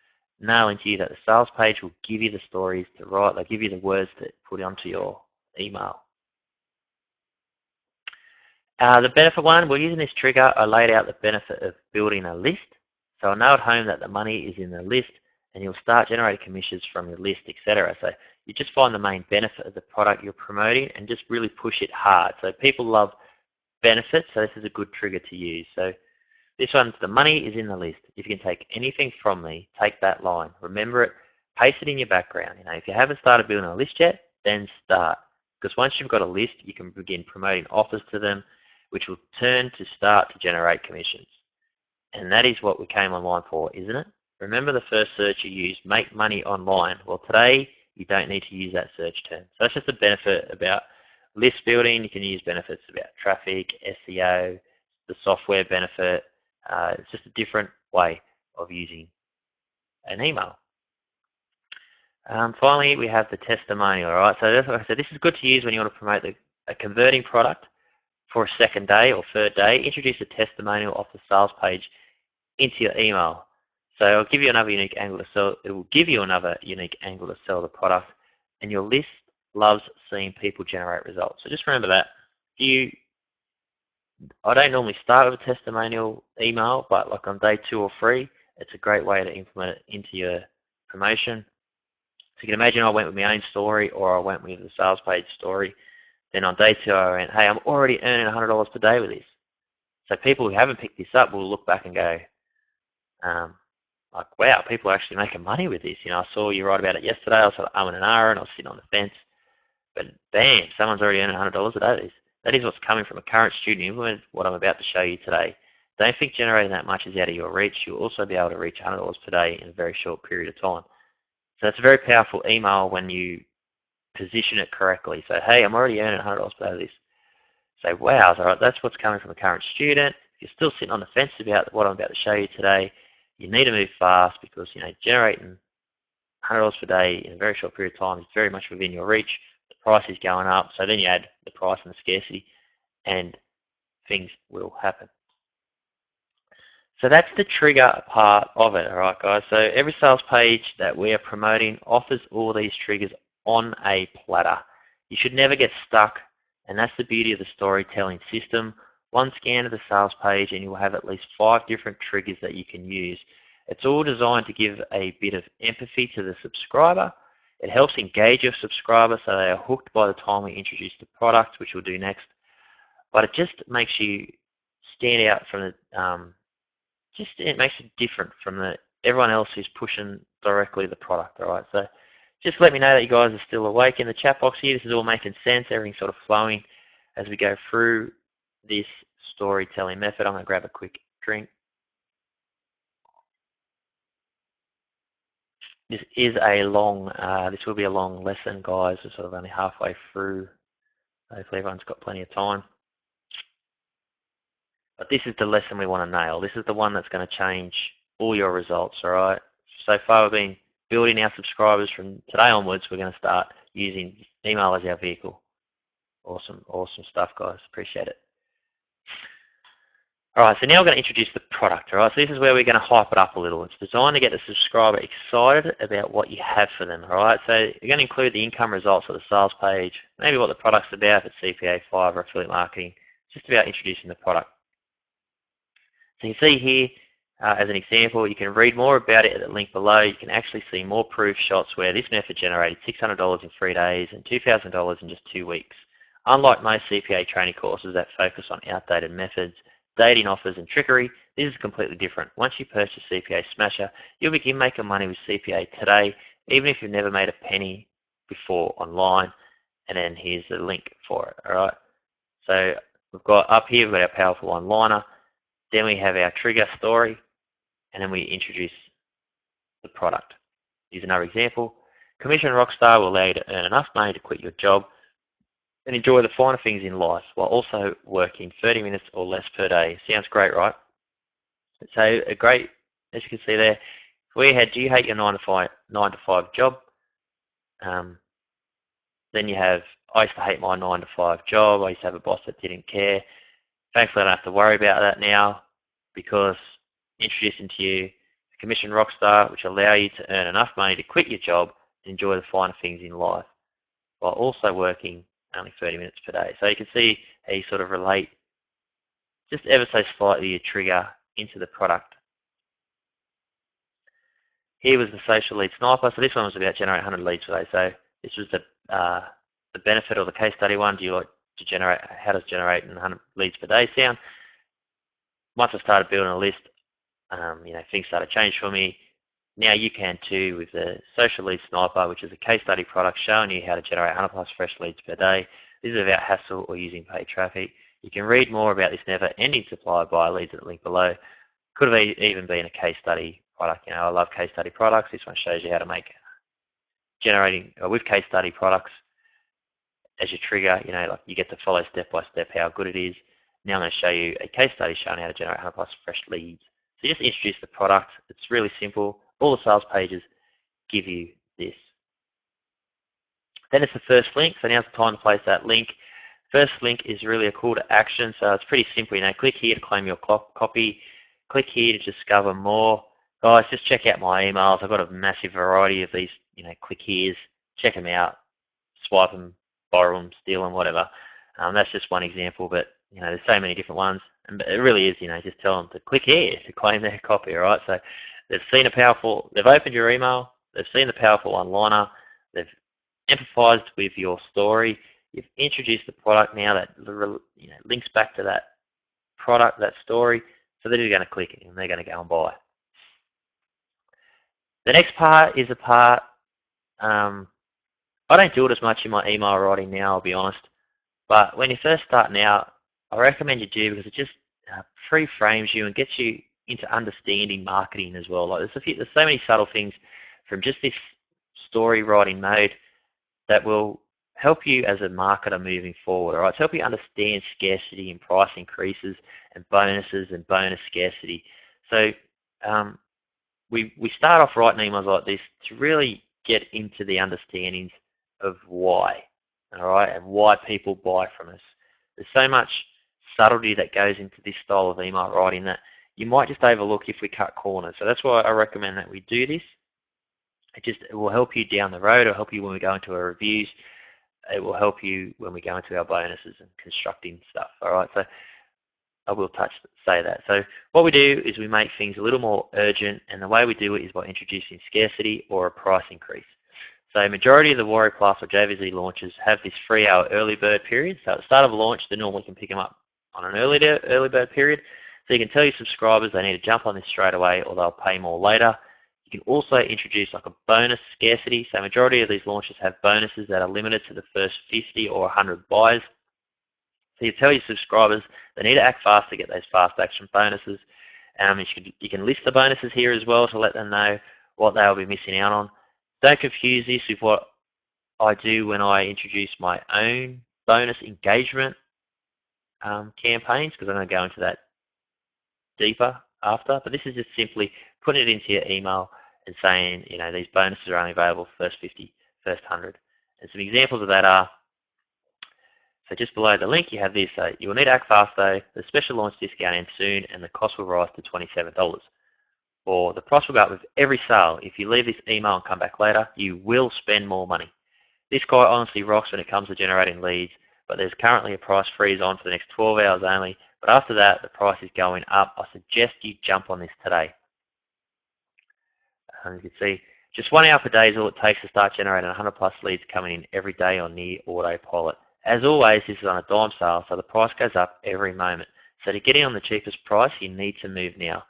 nailing to you, that the sales page will give you the stories to write. They'll give you the words to put onto your email. The benefit one, well, using this trigger, I laid out the benefit of building a list. So I know at home that the money is in the list, and you'll start generating commissions from your list, etc. So you just find the main benefit of the product you're promoting and just really push it hard. So people love benefits, so this is a good trigger to use. So this one's, the money is in the list. If you can take anything from me, take that line. Remember it, paste it in your background. If you haven't started building a list yet, then start. Because once you've got a list, you can begin promoting offers to them, which will start to generate commissions. And that is what we came online for, isn't it? Remember the first search you used, make money online. Well, today, you don't need to use that search term. So that's just a benefit about list building. You can use benefits about traffic, SEO, the software benefit. It's just a different way of using an email. Finally, we have the testimonial. All right, so like I said, this is good to use when you want to promote a converting product for a second day or third day, introduce a testimonial off the sales page into your email. So it'll give you another unique angle to sell. It will give you another unique angle to sell the product, and your list loves seeing people generate results. So just remember that. I don't normally start with a testimonial email, but like on day 2 or 3, it's a great way to implement it into your promotion. So you can imagine I went with my own story, or I went with the sales page story. Then on day 2, I went, hey, I'm already earning $100 per day with this. So people who haven't picked this up will look back and go, like, wow, people are actually making money with this. You know, I saw you write about it yesterday. I was sort of and ahhing, and I was sitting on the fence. But bam, someone's already earning $100 a day. That is what's coming from a current student implement what I'm about to show you today. Don't think generating that much is out of your reach. You'll also be able to reach $100 per day in a very short period of time. So it's a very powerful email when you position it correctly. So, hey, I'm already earning $100 per day with this. Say, wow, all right, that's what's coming from a current student. If you're still sitting on the fence about what I'm about to show you today, you need to move fast because, you know, generating $100 per day in a very short period of time is very much within your reach. The price is going up, so then you add the price and the scarcity, and things will happen. So that's the trigger part of it, all right, guys? So every sales page that we are promoting offers all these triggers on a platter. You should never get stuck, and that's the beauty of the storytelling system. One scan of the sales page and you'll have at least 5 different triggers that you can use. It's all designed to give a bit of empathy to the subscriber. It helps engage your subscriber so they are hooked by the time we introduce the product, which we'll do next. But it just makes you stand out from the, it makes it different from everyone else who's pushing directly the product, all right? So just let me know that you guys are still awake in the chat box here. This is all making sense. Everything's sort of flowing as we go through this storytelling method. I'm going to grab a quick drink. This is a long, this will be a long lesson, guys. We're sort of only halfway through. Hopefully everyone's got plenty of time. But this is the lesson we want to nail. This is the one that's going to change all your results, all right? So far we've been building our subscribers. From today onwards, we're going to start using email as our vehicle. Awesome, awesome stuff, guys. Appreciate it. All right, so now we're going to introduce the product, all right? So this is where we're going to hype it up a little. It's designed to get the subscriber excited about what you have for them, all right? So you're going to include the income results of the sales page, maybe what the product's about, if it's CPA, Fiverr, affiliate marketing, just about introducing the product. So you see here, as an example, you can read more about it at the link below. You can actually see more proof shots where this method generated $600 in 3 days and $2,000 in just 2 weeks. Unlike most CPA training courses that focus on outdated methods, dating offers and trickery, this is completely different. Once you purchase CPA Smasher, you'll begin making money with CPA today, even if you've never made a penny before online. And then here's the link for it, all right? So we've got up here, we've got our powerful one-liner. Then we have our trigger story, and then we introduce the product. Here's another example. Commission Rockstar will allow you to earn enough money to quit your job and enjoy the finer things in life while also working 30 minutes or less per day. Sounds great, right? So a great, as you can see there, if we had, do you hate your 9 to 5 job? Then you have, I used to hate my 9 to 5 job. I used to have a boss that didn't care. Thankfully, I don't have to worry about that now because introducing to you the Commission Rockstar, which allow you to earn enough money to quit your job and enjoy the finer things in life while also working only 30 minutes per day. So you can see how you sort of relate just ever so slightly your trigger into the product. Here was the social lead sniper. So this one was about generating 100 leads per day. So this was the benefit of the case study one. Do you like to generate, how does generating 100 leads per day sound? Once I started building a list, you know, things started to change for me. Now you can too with the Social Lead Sniper, which is a case study product showing you how to generate 100 plus fresh leads per day. This is about hassle or using paid traffic. You can read more about this never-ending supply of buyer leads at the link below. Could have even been a case study product. You know, I love case study products. This one shows you how to make generating with case study products as your trigger. You know, like you get to follow step by step how good it is. Now I'm going to show you a case study showing how to generate 100 plus fresh leads. So just introduce the product. It's really simple. All the sales pages give you this. Then it's the first link. So now's the time to place that link. First link is really a call to action, so it's pretty simple. Click here to claim your copy. Click here to discover more. Guys, just check out my emails. I've got a massive variety of these, click here's. Check them out. Swipe them, borrow them, steal them, whatever. That's just one example, but there's so many different ones. And it really is, just tell them to click here to claim their copy, all right? So they've opened your email, they've seen the powerful one-liner, they've empathized with your story, you've introduced the product now that links back to that product, that story, so they're going to click it and they're going to go and buy. The next part is a part, I don't do it as much in my email writing now, I'll be honest, but when you're first starting out, I recommend you do because it just pre-frames you and gets you into understanding marketing as well. Like there's so many subtle things from just this story writing mode that will help you as a marketer moving forward. All right, to help you understand scarcity and price increases and bonuses and bonus scarcity. So we start off writing emails like this to really get into the understandings of why, all right, and why people buy from us. There's so much subtlety that goes into this style of email writing that you might just overlook if we cut corners. So that's why I recommend that we do this. It will help you down the road. It'll help you when we go into our reviews. It will help you when we go into our bonuses and constructing stuff. All right, so I will say that. So what we do is we make things a little more urgent, and the way we do it is by introducing scarcity or a price increase. So majority of the Warrior Plus or JVZ launches have this 3-hour early bird period. So at the start of a launch, they normally can pick them up on an early bird period. So you can tell your subscribers they need to jump on this straight away or they'll pay more later. You can also introduce like a bonus scarcity. So majority of these launches have bonuses that are limited to the first 50 or 100 buys. So you tell your subscribers they need to act fast to get those fast action bonuses. You can list the bonuses here as well to let them know what they'll be missing out on. Don't confuse this with what I do when I introduce my own bonus engagement campaigns, because I'm going to go into that deeper after. But this is just simply putting it into your email and saying, these bonuses are only available for first 50, first 100. And some examples of that are, so just below the link you have this, you will need to act fast though, the special launch discount ends soon and the cost will rise to $27. Or the price will go up with every sale. If you leave this email and come back later, you will spend more money. This quite honestly rocks when it comes to generating leads, but there's currently a price freeze on for the next 12 hours only. But after that, the price is going up. I suggest you jump on this today. You can see, just 1 hour per day is all it takes to start generating 100 plus leads coming in every day on near autopilot. As always, this is on a dime sale, so the price goes up every moment. So to get in on the cheapest price, you need to move now.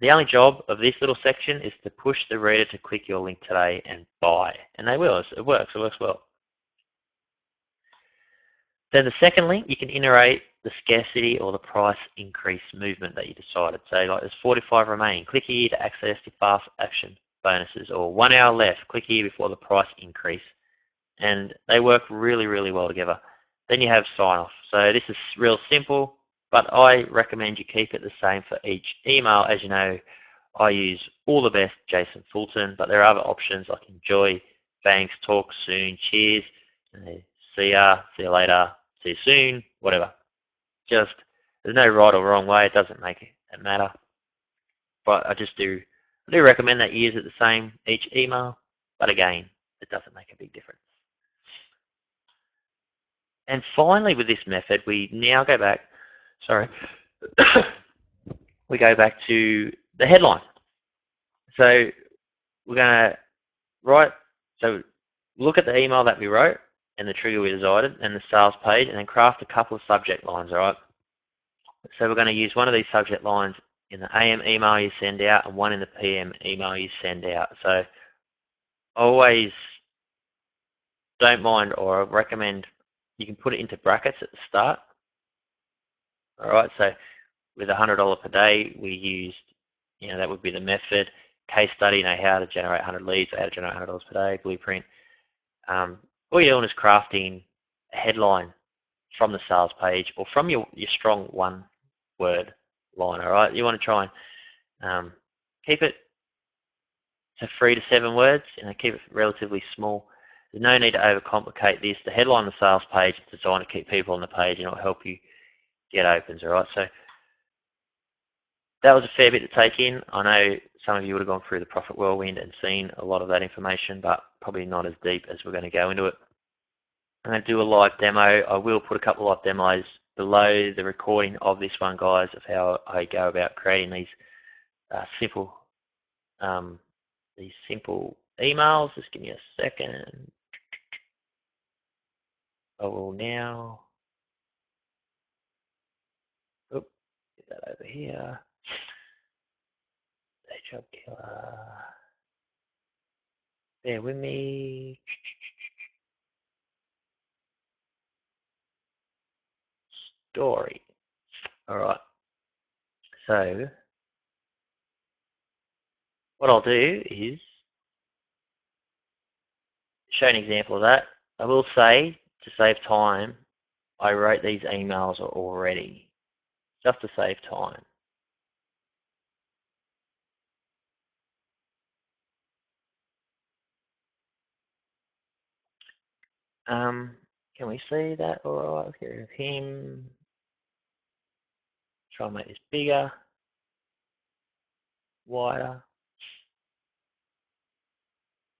The only job of this little section is to push the reader to click your link today and buy. And they will. It works well. Then the second link, you can iterate the scarcity or the price increase movement that you decided. So like there's 45 remaining. Click here to access the fast action bonuses. Or 1 hour left. Click here before the price increase. And they work really, really well together. Then you have sign off. So this is real simple, but I recommend you keep it the same for each email. As you know, I use all the best Jason Fulton, but there are other options like enjoy, thanks, talk soon, cheers, see ya, see you later, see you soon, whatever. Just, there's no right or wrong way. It doesn't make it matter. But I do recommend that you use it the same each email, but again, it doesn't make a big difference. And finally, with this method, we now go back, we go back to the headline. So we're going to look at the email that we wrote and the trigger we decided and the sales page, and then craft a couple of subject lines, all right? So we're going to use one of these subject lines in the AM email you send out and one in the PM email you send out. So always don't mind, or I recommend you can put it into brackets at the start. All right, so with $100 per day, we used, that would be the method. Case study, how to generate 100 leads, how to generate $100 per day, blueprint. All you're doing is crafting a headline from the sales page or from your strong one-word line, all right? You want to try and keep it to 3 to 7 words, keep it relatively small. There's no need to overcomplicate this. The headline on the sales page is designed to keep people on the page and it'll help you get opens, all right? So that was a fair bit to take in. I know some of you would have gone through the Profit Whirlwind and seen a lot of that information, but probably not as deep as we're going to go into it. I'm going to do a live demo. I will put a couple of live demos below the recording of this one, guys, of how I go about creating these simple emails. Just give me a second. I will now get that over here. Day job killer. Bear with me. Story. All right. So what I'll do is show an example of that. I will say, to save time, I wrote these emails already, just to save time. Can we see that all right? Here is him. Try and make this bigger, wider.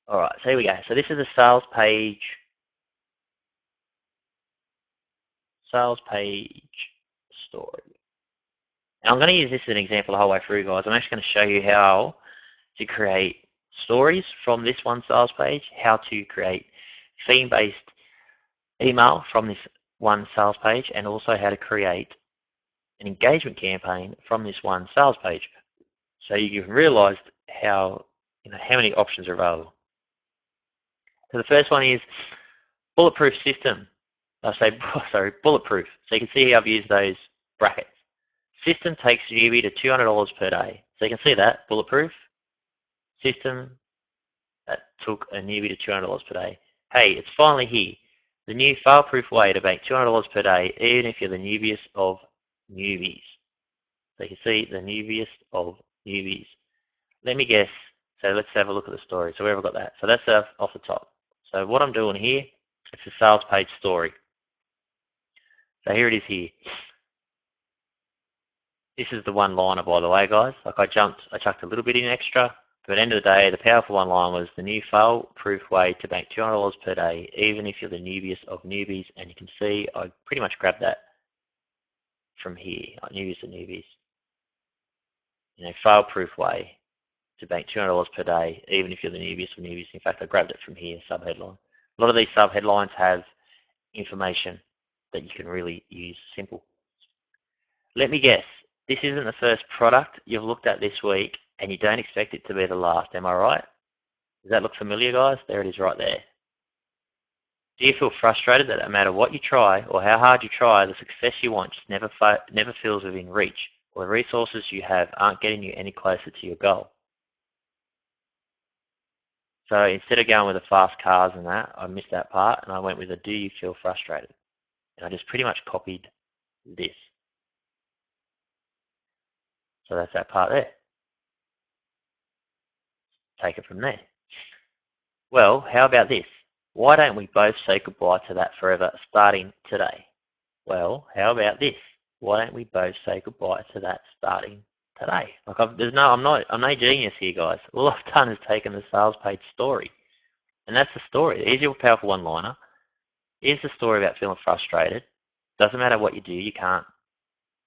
All right, so here we go. So this is a sales page story. Now I'm going to use this as an example the whole way through, guys. I'm actually going to show you how to create stories from this one sales page, how to create theme-based email from this one sales page, and also how to create an engagement campaign from this one sales page. So you can realize how many options are available. So the first one is bulletproof system. Bulletproof. So you can see how I've used those brackets. System takes newbie to $200 per day. So you can see that, bulletproof. System that took a newbie to $200 per day. Hey, it's finally here. The new fail-proof way to make $200 per day, even if you're the newbiest of newbies. So you can see the newbiest of newbies. Let me guess. So let's have a look at the story. So where have I got that? So that's off the top. So what I'm doing here, it's a sales page story. So here it is here. This is the one-liner, by the way, guys. Like I chucked a little bit in extra. But at the end of the day, the powerful one-line was the new fail-proof way to make $200 per day, even if you're the newbiest of newbies. And you can see I pretty much grabbed that from here, like newbiest of newbies. Fail-proof way to make $200 per day, even if you're the newbiest of newbies. In fact, I grabbed it from here, subheadline. A lot of these subheadlines have information that you can really use. Simple. Let me guess. This isn't the first product you've looked at this week, and you don't expect it to be the last. Am I right? Does that look familiar, guys? There it is right there. Do you feel frustrated that no matter what you try or how hard you try, the success you want just never feels within reach, or the resources you have aren't getting you any closer to your goal? So instead of going with the fast cars and that, I missed that part, and I went with a do you feel frustrated? And I just pretty much copied this. So that's that part there. Take it from there. Well, how about this? Why don't we both say goodbye to that forever starting today? Well, how about this? Why don't we both say goodbye to that starting today? Like I'm no genius here, guys. All I've done is taken the sales page story. And that's the story. Here's your powerful one-liner. Here's the story about feeling frustrated. Doesn't matter what you do, you can't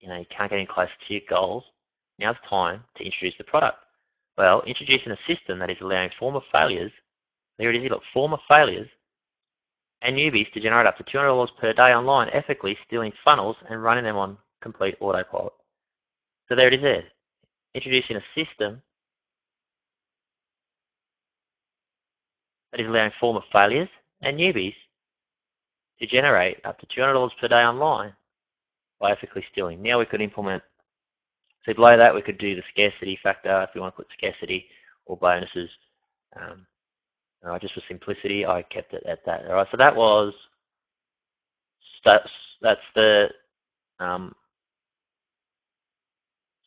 get any closer to your goals. Now's the time to introduce the product. Well, introducing a system that is allowing former failures, there it is, look, former failures and newbies to generate up to $200 per day online, ethically stealing funnels and running them on complete autopilot. So there it is there. Introducing a system that is allowing former failures and newbies to generate up to $200 per day online by ethically stealing. Now we could implement, so below that we could do the scarcity factor if we want to put scarcity or bonuses. Just for simplicity, I kept it at that. All right, so that's the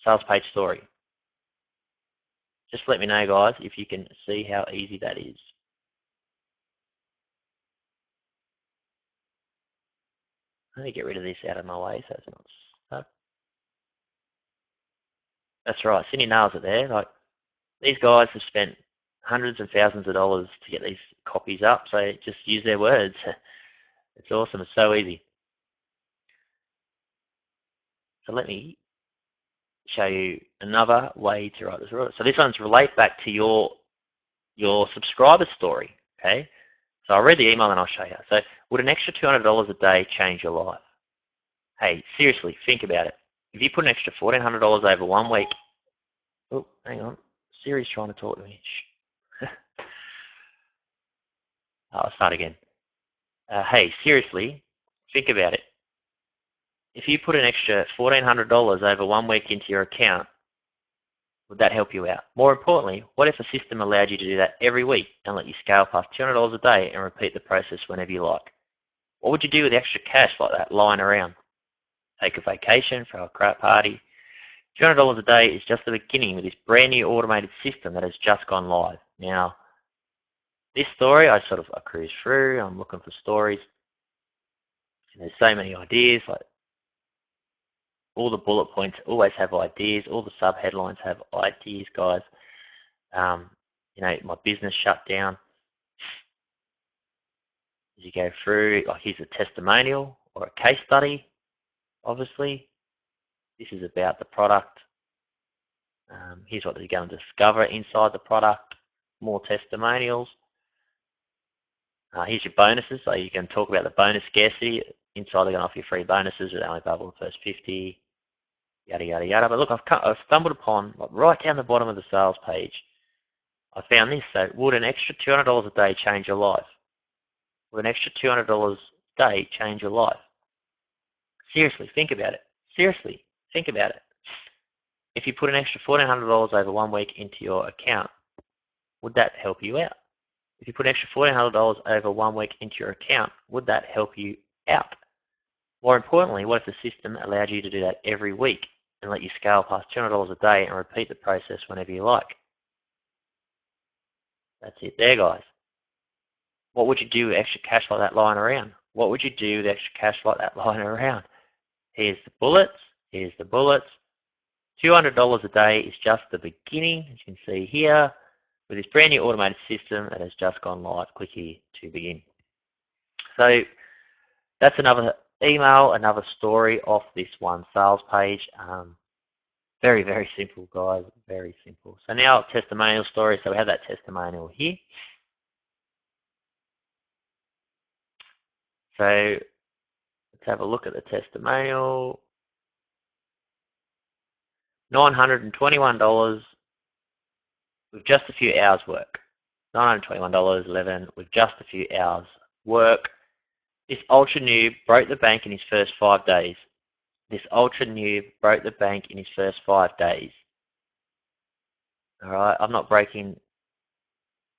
sales page story. Just let me know, guys, if you can see how easy that is. Let me get rid of this out of my way so it's not stuck. That's right, Cindy nails it there. Like, these guys have spent hundreds of thousands of dollars to get these copies up, so just use their words. It's awesome, it's so easy. So let me show you another way to write this. So this one's relate back to your subscriber story, okay? So I'll read the email and I'll show you. So would an extra $200 a day change your life? Hey, seriously, think about it. If you put an extra $1,400 over 1 week, oh, hang on, Siri's trying to talk to me. I'll start again. Hey, seriously, think about it. If you put an extra $1,400 over 1 week into your account, would that help you out? More importantly, what if a system allowed you to do that every week and let you scale past $200 a day and repeat the process whenever you like? What would you do with extra cash like that lying around? Take a vacation, throw a crap party. $200 a day is just the beginning with this brand new automated system that has just gone live. Now, this story, I cruise through, I'm looking for stories. And there's so many ideas, like all the bullet points always have ideas, all the sub-headlines have ideas, guys. My business shut down. As you go through, like here's a testimonial or a case study, obviously. This is about the product. Here's what they're going to discover inside the product. More testimonials. Here's your bonuses. So you can talk about the bonus scarcity. Inside they're going to offer you free bonuses with only available the first 50. Yada, yada, yada. But look, I've stumbled upon, like, right down the bottom of the sales page, I found this. So would an extra $200 a day change your life? Would an extra $200 a day change your life? Seriously, think about it. Seriously, think about it. If you put an extra $1,400 over 1 week into your account, would that help you out? If you put an extra $1,400 over 1 week into your account, would that help you out? More importantly, what if the system allowed you to do that every week and let you scale past $200 a day and repeat the process whenever you like? That's it there, guys. What would you do with extra cash like that lying around? What would you do with extra cash like that lying around? Here's the bullets. Here's the bullets. $200 a day is just the beginning, as you can see here, with this brand new automated system that has just gone live. Click here to begin. So that's another email, another story off this one sales page. Very, very simple, guys. Very simple. So now testimonial story. So we have that testimonial here. So let's have a look at the testimonial. $921 with just a few hours work. $921.11 with just a few hours work. This ultra noob broke the bank in his first 5 days. This ultra noob broke the bank in his first 5 days. Alright, I'm not breaking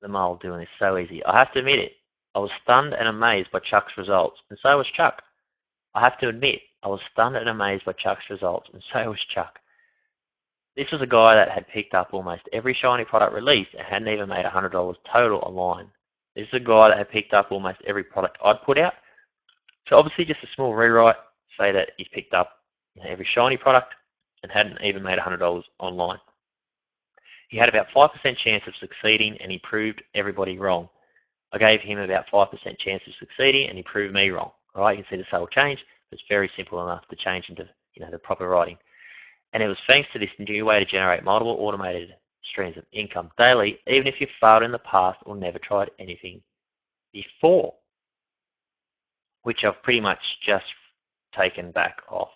the mold doing this so easy. I have to admit it. I was stunned and amazed by Chuck's results, and so was Chuck. I have to admit, I was stunned and amazed by Chuck's results, and so was Chuck. This was a guy that had picked up almost every shiny product released and hadn't even made $100 total online. This is a guy that had picked up almost every product I'd put out. So obviously just a small rewrite, say that he's picked up every shiny product and hadn't even made $100 online. He had about 5% chance of succeeding and he proved everybody wrong. I gave him about 5% chance of succeeding and he proved me wrong. All right, you can see the subtle change. It's very simple enough to change into the proper writing. And it was thanks to this new way to generate multiple automated streams of income daily, even if you failed in the past or never tried anything before, which I've pretty much just taken back off.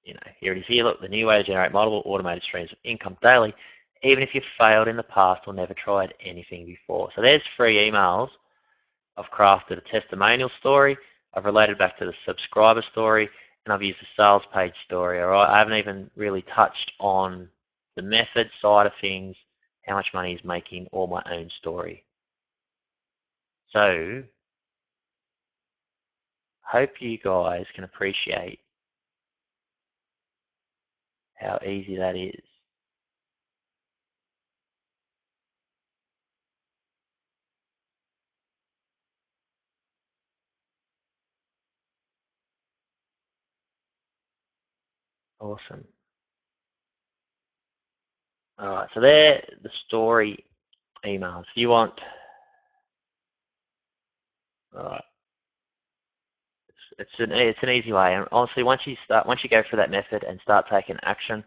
Here it is here. Look, the new way to generate multiple automated streams of income daily, even if you failed in the past or never tried anything before. So there's 3 emails. I've crafted a testimonial story. I've related back to the subscriber story. And I've used the sales page story, all right? I haven't even really touched on the method side of things, how much money he's making, or my own story. So, hope you guys can appreciate how easy that is. Awesome. Alright, so they're the story emails. If you want, alright, it's an easy way. And honestly, once you go through that method and start taking action,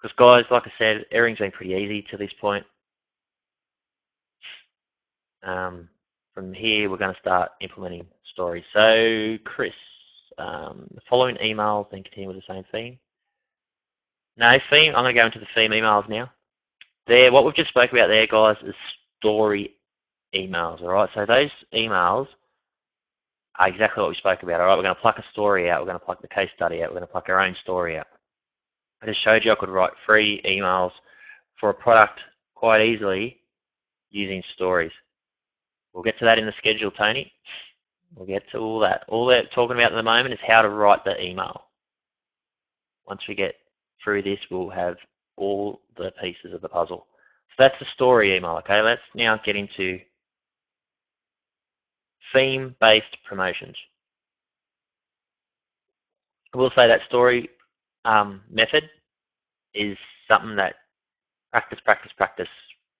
because guys, like I said, everything's been pretty easy to this point. From here, we're going to start implementing stories. So, Chris, the following emails, then continue with the same theme. No, theme, I'm going to go into the theme emails now. There, what we've just spoke about there, guys, is story emails, all right? So those emails are exactly what we spoke about, all right? We're going to pluck a story out. We're going to pluck the case study out. We're going to pluck our own story out. I just showed you I could write 3 emails for a product quite easily using stories. We'll get to that in the schedule, Tony. We'll get to all that. All they're talking about at the moment is how to write the email. Once we get through this, we'll have all the pieces of the puzzle. So that's the story email, okay? Let's now get into theme-based promotions. I will say that story method is something that practice,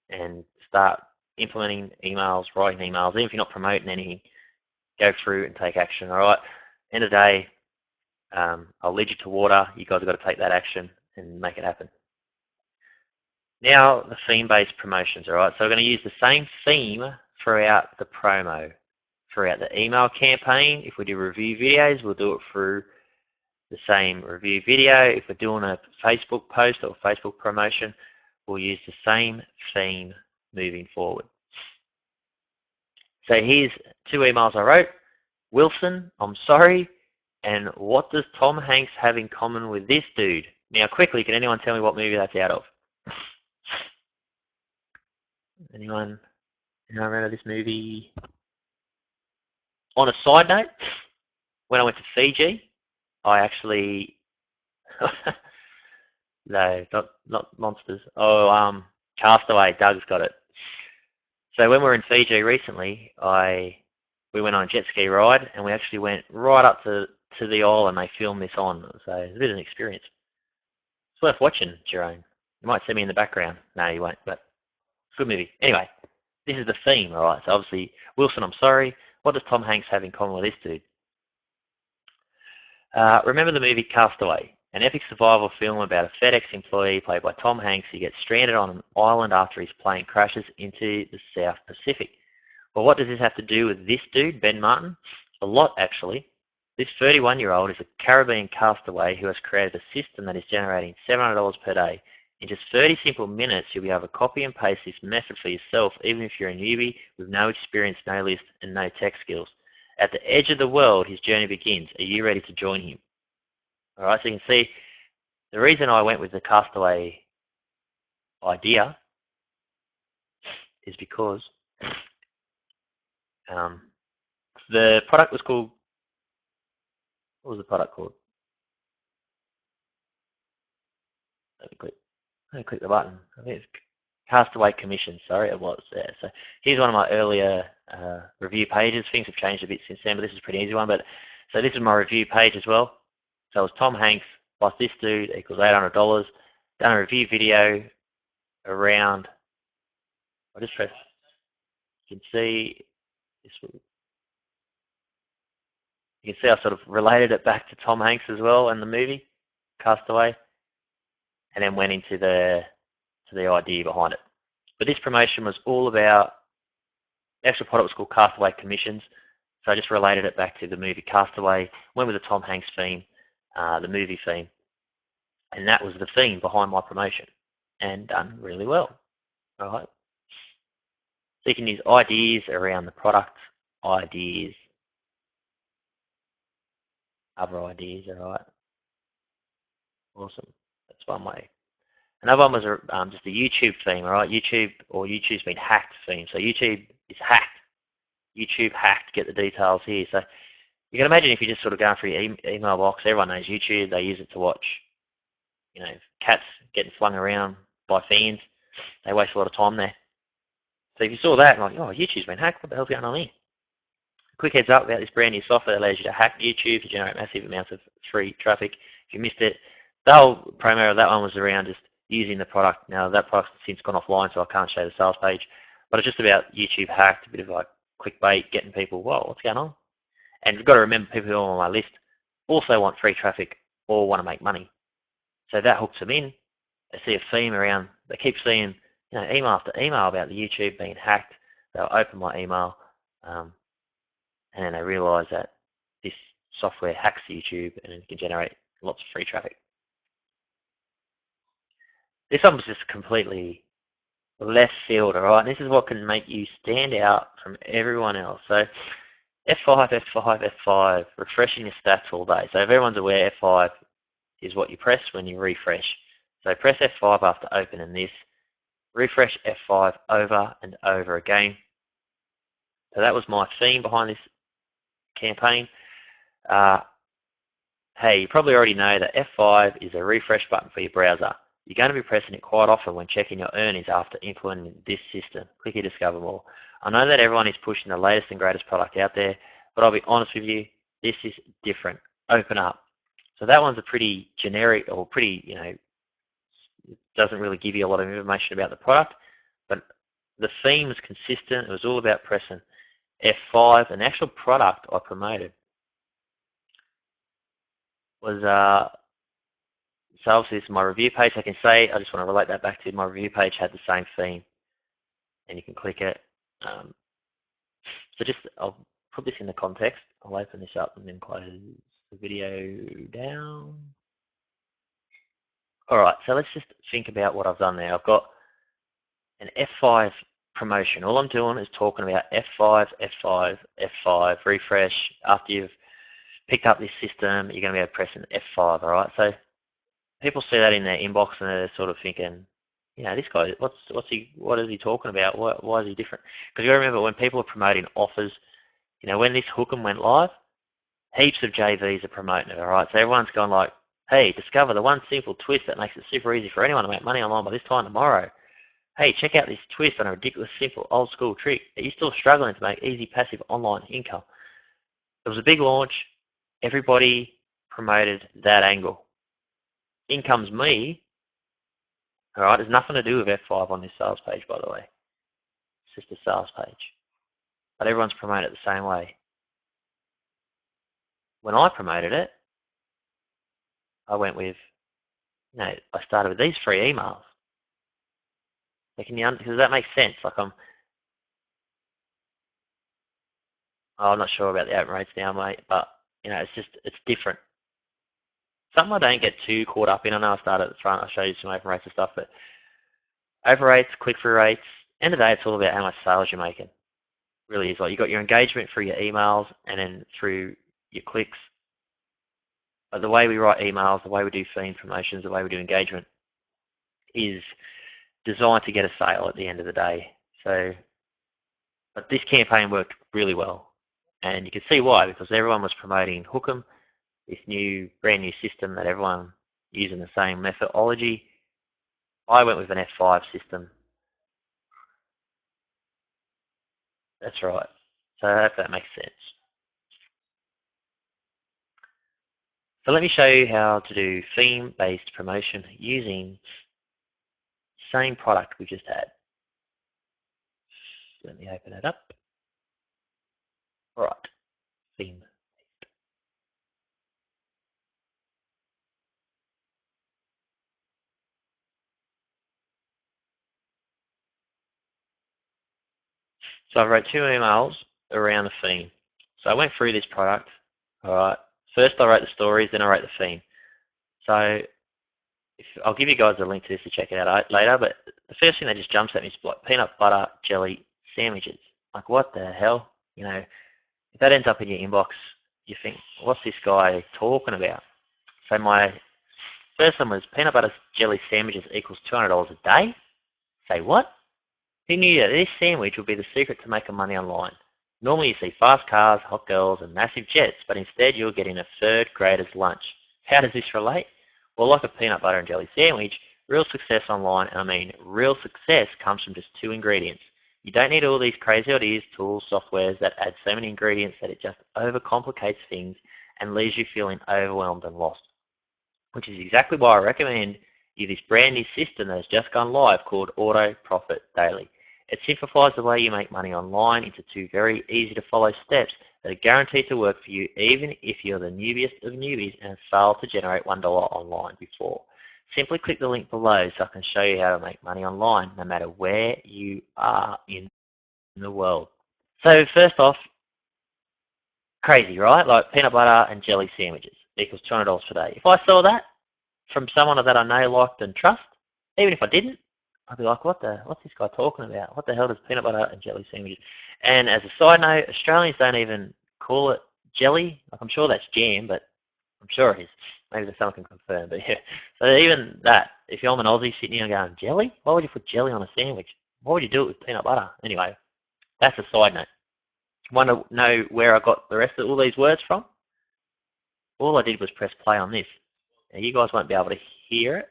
and start implementing emails, writing emails. Even if you're not promoting anything, go through and take action, all right? End of the day, I'll lead you to water. You guys have got to take that action and make it happen. Now, the theme-based promotions, all right? So we're going to use the same theme throughout the promo, throughout the email campaign. If we do review videos, we'll do it through the same review video. If we're doing a Facebook post or Facebook promotion, we'll use the same theme moving forward. So here's 2 emails I wrote. Wilson, I'm sorry. And what does Tom Hanks have in common with this dude? Now, quickly, can anyone tell me what movie that's out of? Anyone remember this movie? On a side note, when I went to Fiji, I actually no, not Monsters. Oh, Castaway. Doug's got it. So when we were in Fiji recently, we went on a jet ski ride, and we actually went right up to the island they filmed this on. So it's a bit of an experience. It's worth watching, Jerome. You might see me in the background. No, you won't, but it's a good movie. Anyway, this is the theme, all right? So obviously, Wilson, I'm sorry. What does Tom Hanks have in common with this dude? Remember the movie Castaway, an epic survival film about a FedEx employee played by Tom Hanks who gets stranded on an island after his plane crashes into the South Pacific. Well, what does this have to do with this dude, Ben Martin? A lot, actually. This 31-year-old is a Caribbean castaway who has created a system that is generating $700 per day. In just 30 simple minutes, you'll be able to copy and paste this method for yourself, even if you're a newbie with no experience, no list, and no tech skills. At the edge of the world, his journey begins. Are you ready to join him? All right, so you can see the reason I went with the Castaway idea is because the product was called, what was the product called? Let me click the button. I think it's Castaway Commission. Sorry, it was there. So here's one of my earlier review pages. Things have changed a bit since then, but this is a pretty easy one. But so this is my review page as well. So it was Tom Hanks plus this dude equals $800. Done a review video around. I just press. You can see this. You can see I sort of related it back to Tom Hanks as well and the movie Castaway, and then went into the idea behind it. But this promotion was all about, the actual product was called Castaway Commissions, so I just related it back to the movie Castaway, went with the Tom Hanks theme, the movie theme, and that was the theme behind my promotion, and done really well. All right. So you can use ideas around the product, ideas, other ideas, all right. Awesome. That's one way. Another one was just a YouTube theme, all right? YouTube's been hacked theme. So YouTube is hacked. YouTube hacked, get the details here. So you can imagine if you're just sort of going through your email box, everyone knows YouTube. They use it to watch, cats getting flung around by fans. They waste a lot of time there. So if you saw that, like, oh, YouTube's been hacked, what the hell's going on here? Quick heads up about this brand new software that allows you to hack YouTube to generate massive amounts of free traffic. If you missed it, The whole promo of that one was around just using the product. Now that product's since gone offline, so I can't show the sales page. But it's just about YouTube hacked, a bit of like clickbait, getting people, whoa, what's going on? And you've got to remember, people who are on my list also want free traffic or want to make money. So that hooks them in. They see a theme around, they keep seeing email after email about the YouTube being hacked. They'll open my email and then they realise that this software hacks YouTube and it can generate lots of free traffic. This one was just completely left field, alright? This is what can make you stand out from everyone else. So F5, F5, F5, refreshing your stats all day. So if everyone's aware, F5 is what you press when you refresh. So press F5 after opening this. Refresh F5 over and over again. So that was my theme behind this campaign. Hey, you probably already know that F5 is a refresh button for your browser. You're going to be pressing it quite often when checking your earnings after implementing this system. Click here to discover more. I know that everyone is pushing the latest and greatest product out there, but I'll be honest with you, this is different. Open up. So that one's a pretty generic, or pretty, it doesn't really give you a lot of information about the product, but the theme is consistent. It was all about pressing F5, and the actual product I promoted was, so obviously this is my review page. I can say, I just want to relate that back to my review page had the same theme, and you can click it. So just, I'll put this in the context. I'll open this up and then close the video down. Alright, so let's just think about what I've done there. I've got an F5 promotion. All I'm doing is talking about F5, F5, F5, refresh. After you've picked up this system, you're going to be able to press an F5, alright? So people see that in their inbox and they're sort of thinking, this guy, what is he talking about? Why is he different? Because you remember when people are promoting offers, when this Hook'em went live, heaps of JVs are promoting it, alright? So everyone's going like, hey, discover the one simple twist that makes it super easy for anyone to make money online by this time tomorrow. Hey, check out this twist on a ridiculous, simple, old school trick. Are you still struggling to make easy, passive online income? It was a big launch. Everybody promoted that angle. In comes me. Alright, there's nothing to do with F5 on this sales page, by the way. It's just a sales page. But everyone's promoted it the same way. When I promoted it, I went with, I started with these 3 emails. Because that makes sense. Like I'm not sure about the open rates now, mate, but it's different. Something I don't get too caught up in. I know I started at the front. I'll show you some open rates and stuff, but open rates, click-through rates. End of the day, it's all about how much sales you're making. It really is. Like you got your engagement through your emails and then through your clicks. But the way we write emails, the way we do theme promotions, the way we do engagement is designed to get a sale at the end of the day. So, but this campaign worked really well, and you can see why, because everyone was promoting Hook'em, this brand new system that everyone using the same methodology. I went with an F5 system. That's right. So I hope that makes sense. So let me show you how to do theme-based promotion using the same product we just had. Let me open it up. All right, theme. So I wrote 2 emails around the theme. So I went through this product. All right. First I wrote the stories, then I wrote the theme. So I'll give you guys a link to this to check it out later, but the first thing that just jumps at me is like peanut butter jelly sandwiches. Like what the hell? If that ends up in your inbox, you think, what's this guy talking about? So my first one was peanut butter jelly sandwiches equals $200 a day. Say what? Who knew that this sandwich would be the secret to making money online? Normally you see fast cars, hot girls, and massive jets, but instead you're getting a third grader's lunch. How does this relate? Well, like a peanut butter and jelly sandwich, real success online, and I mean real success, comes from just 2 ingredients. You don't need all these crazy ideas, tools, softwares that add so many ingredients that it just overcomplicates things and leaves you feeling overwhelmed and lost. which is exactly why I recommend you this brand new system that has just gone live called Auto Profit Daily. It simplifies the way you make money online into 2 very easy to follow steps that are guaranteed to work for you even if you're the newbiest of newbies and have failed to generate $1 online before. Simply click the link below so I can show you how to make money online no matter where you are in the world. So first off, crazy, right? Like peanut butter and jelly sandwiches equals $200 per day. If I saw that from someone that I know, liked and trust, even if I didn't, I'd be like, what's this guy talking about? What the hell does peanut butter and jelly sandwiches? And as a side note, Australians don't even call it jelly. Like, I'm sure that's jam, but I'm sure it is. Maybe someone can confirm, but yeah. So even that, if I'm an Aussie sitting here and going, jelly? Why would you put jelly on a sandwich? Why would you do it with peanut butter? Anyway, that's a side note. Want to know where I got the rest of all these words from? All I did was press play on this. Now, you guys won't be able to hear it.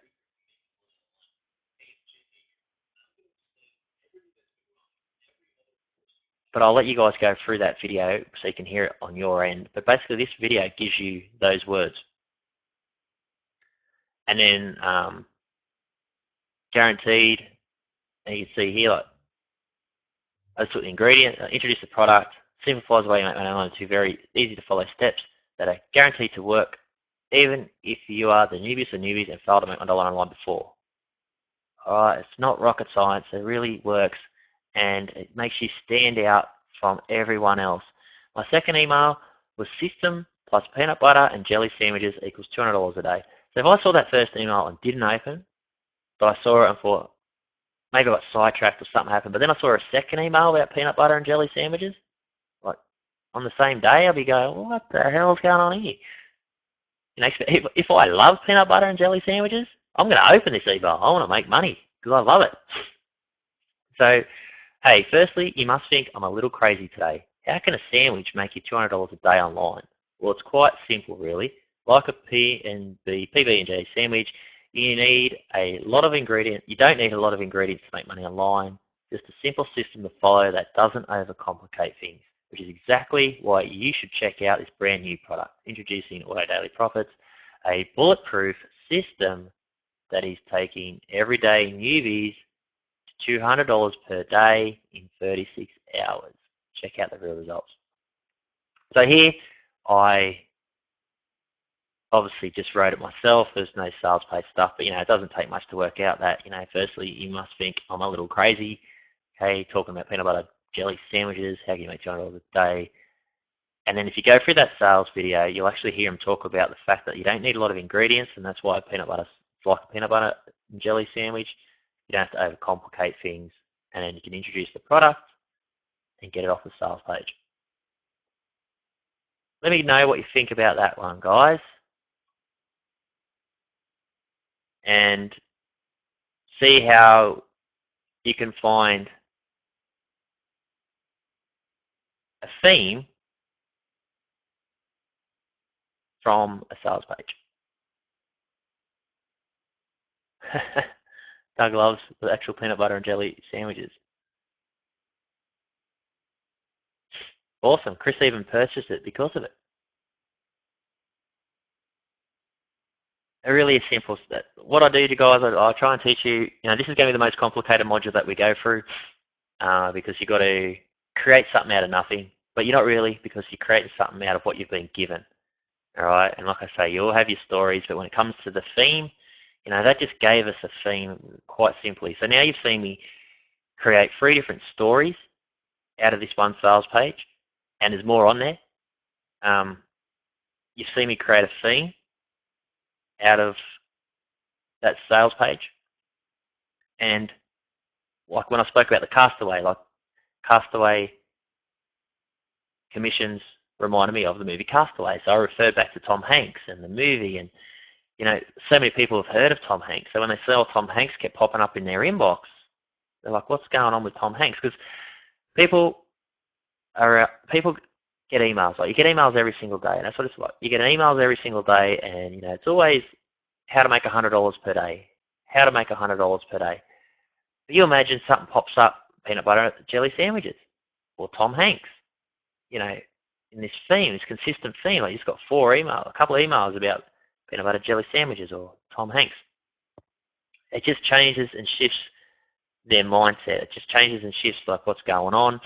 But I'll let you guys go through that video so you can hear it on your end. But basically this video gives you those words. And then guaranteed, and you can see here, like, I just took the ingredient, introduce the product, simplifies the way you make money online, 2 very easy to follow steps that are guaranteed to work even if you are the newbiest of newbies and failed to make $1 online before. Alright, it's not rocket science, it really works and it makes you stand out from everyone else. My second email was system plus peanut butter and jelly sandwiches equals $200 a day. So if I saw that first email and didn't open, but I saw it and thought, maybe I got sidetracked or something happened, but then I saw a second email about peanut butter and jelly sandwiches, like on the same day, I'll be going, well, what the hell's going on here? You know, if I love peanut butter and jelly sandwiches, I'm going to open this email. I want to make money because I love it. So, hey, firstly, you must think I'm a little crazy today. How can a sandwich make you $200 a day online? Well, it's quite simple, really. Like a PB&J sandwich, you need a lot of ingredients. You don't need a lot of ingredients to make money online. Just a simple system to follow that doesn't overcomplicate things, which is exactly why you should check out this brand new product, introducing Auto Daily Profits, a bulletproof system that is taking everyday newbies to $200 per day in 36 hours. Check out the real results. So here, I obviously just wrote it myself. There's no sales page stuff, but it doesn't take much to work out that, firstly, you must think I'm a little crazy. Okay, talking about peanut butter jelly sandwiches, how can you make $200 a day? And then if you go through that sales video, you'll actually hear him talk about the fact that you don't need a lot of ingredients, and that's why peanut butter is like a peanut butter and jelly sandwich. You don't have to overcomplicate things, and then you can introduce the product and get it off the sales page. Let me know what you think about that one, guys. And see how you can find a theme from a sales page. Doug loves the actual peanut butter and jelly sandwiches. Awesome. Chris even purchased it because of it. It really is simple. What I do to guys, I try and teach you, this is going to be the most complicated module that we go through because you've got to create something out of nothing, but you're not really, because you're creating something out of what you've been given. All right, and like I say, you all have your stories, but when it comes to the theme, that just gave us a theme quite simply. So now you've seen me create 3 different stories out of this one sales page, and there's more on there. You've seen me create a theme out of that sales page. And like when I spoke about the Castaway, like Castaway commissions reminded me of the movie Castaway. So I referred back to Tom Hanks and the movie, and so many people have heard of Tom Hanks. So when they saw Tom Hanks kept popping up in their inbox, they're like, what's going on with Tom Hanks? Because people get emails. Like, you get emails every single day, and that's what it's like. You get emails every single day, and it's always how to make $100 per day. How to make $100 per day. But you imagine something pops up, peanut butter jelly sandwiches, or Tom Hanks. In this theme, this consistent theme, like, you've got a couple of emails about peanut butter jelly sandwiches or Tom Hanks. It just changes and shifts their mindset. It just changes and shifts like what's going on.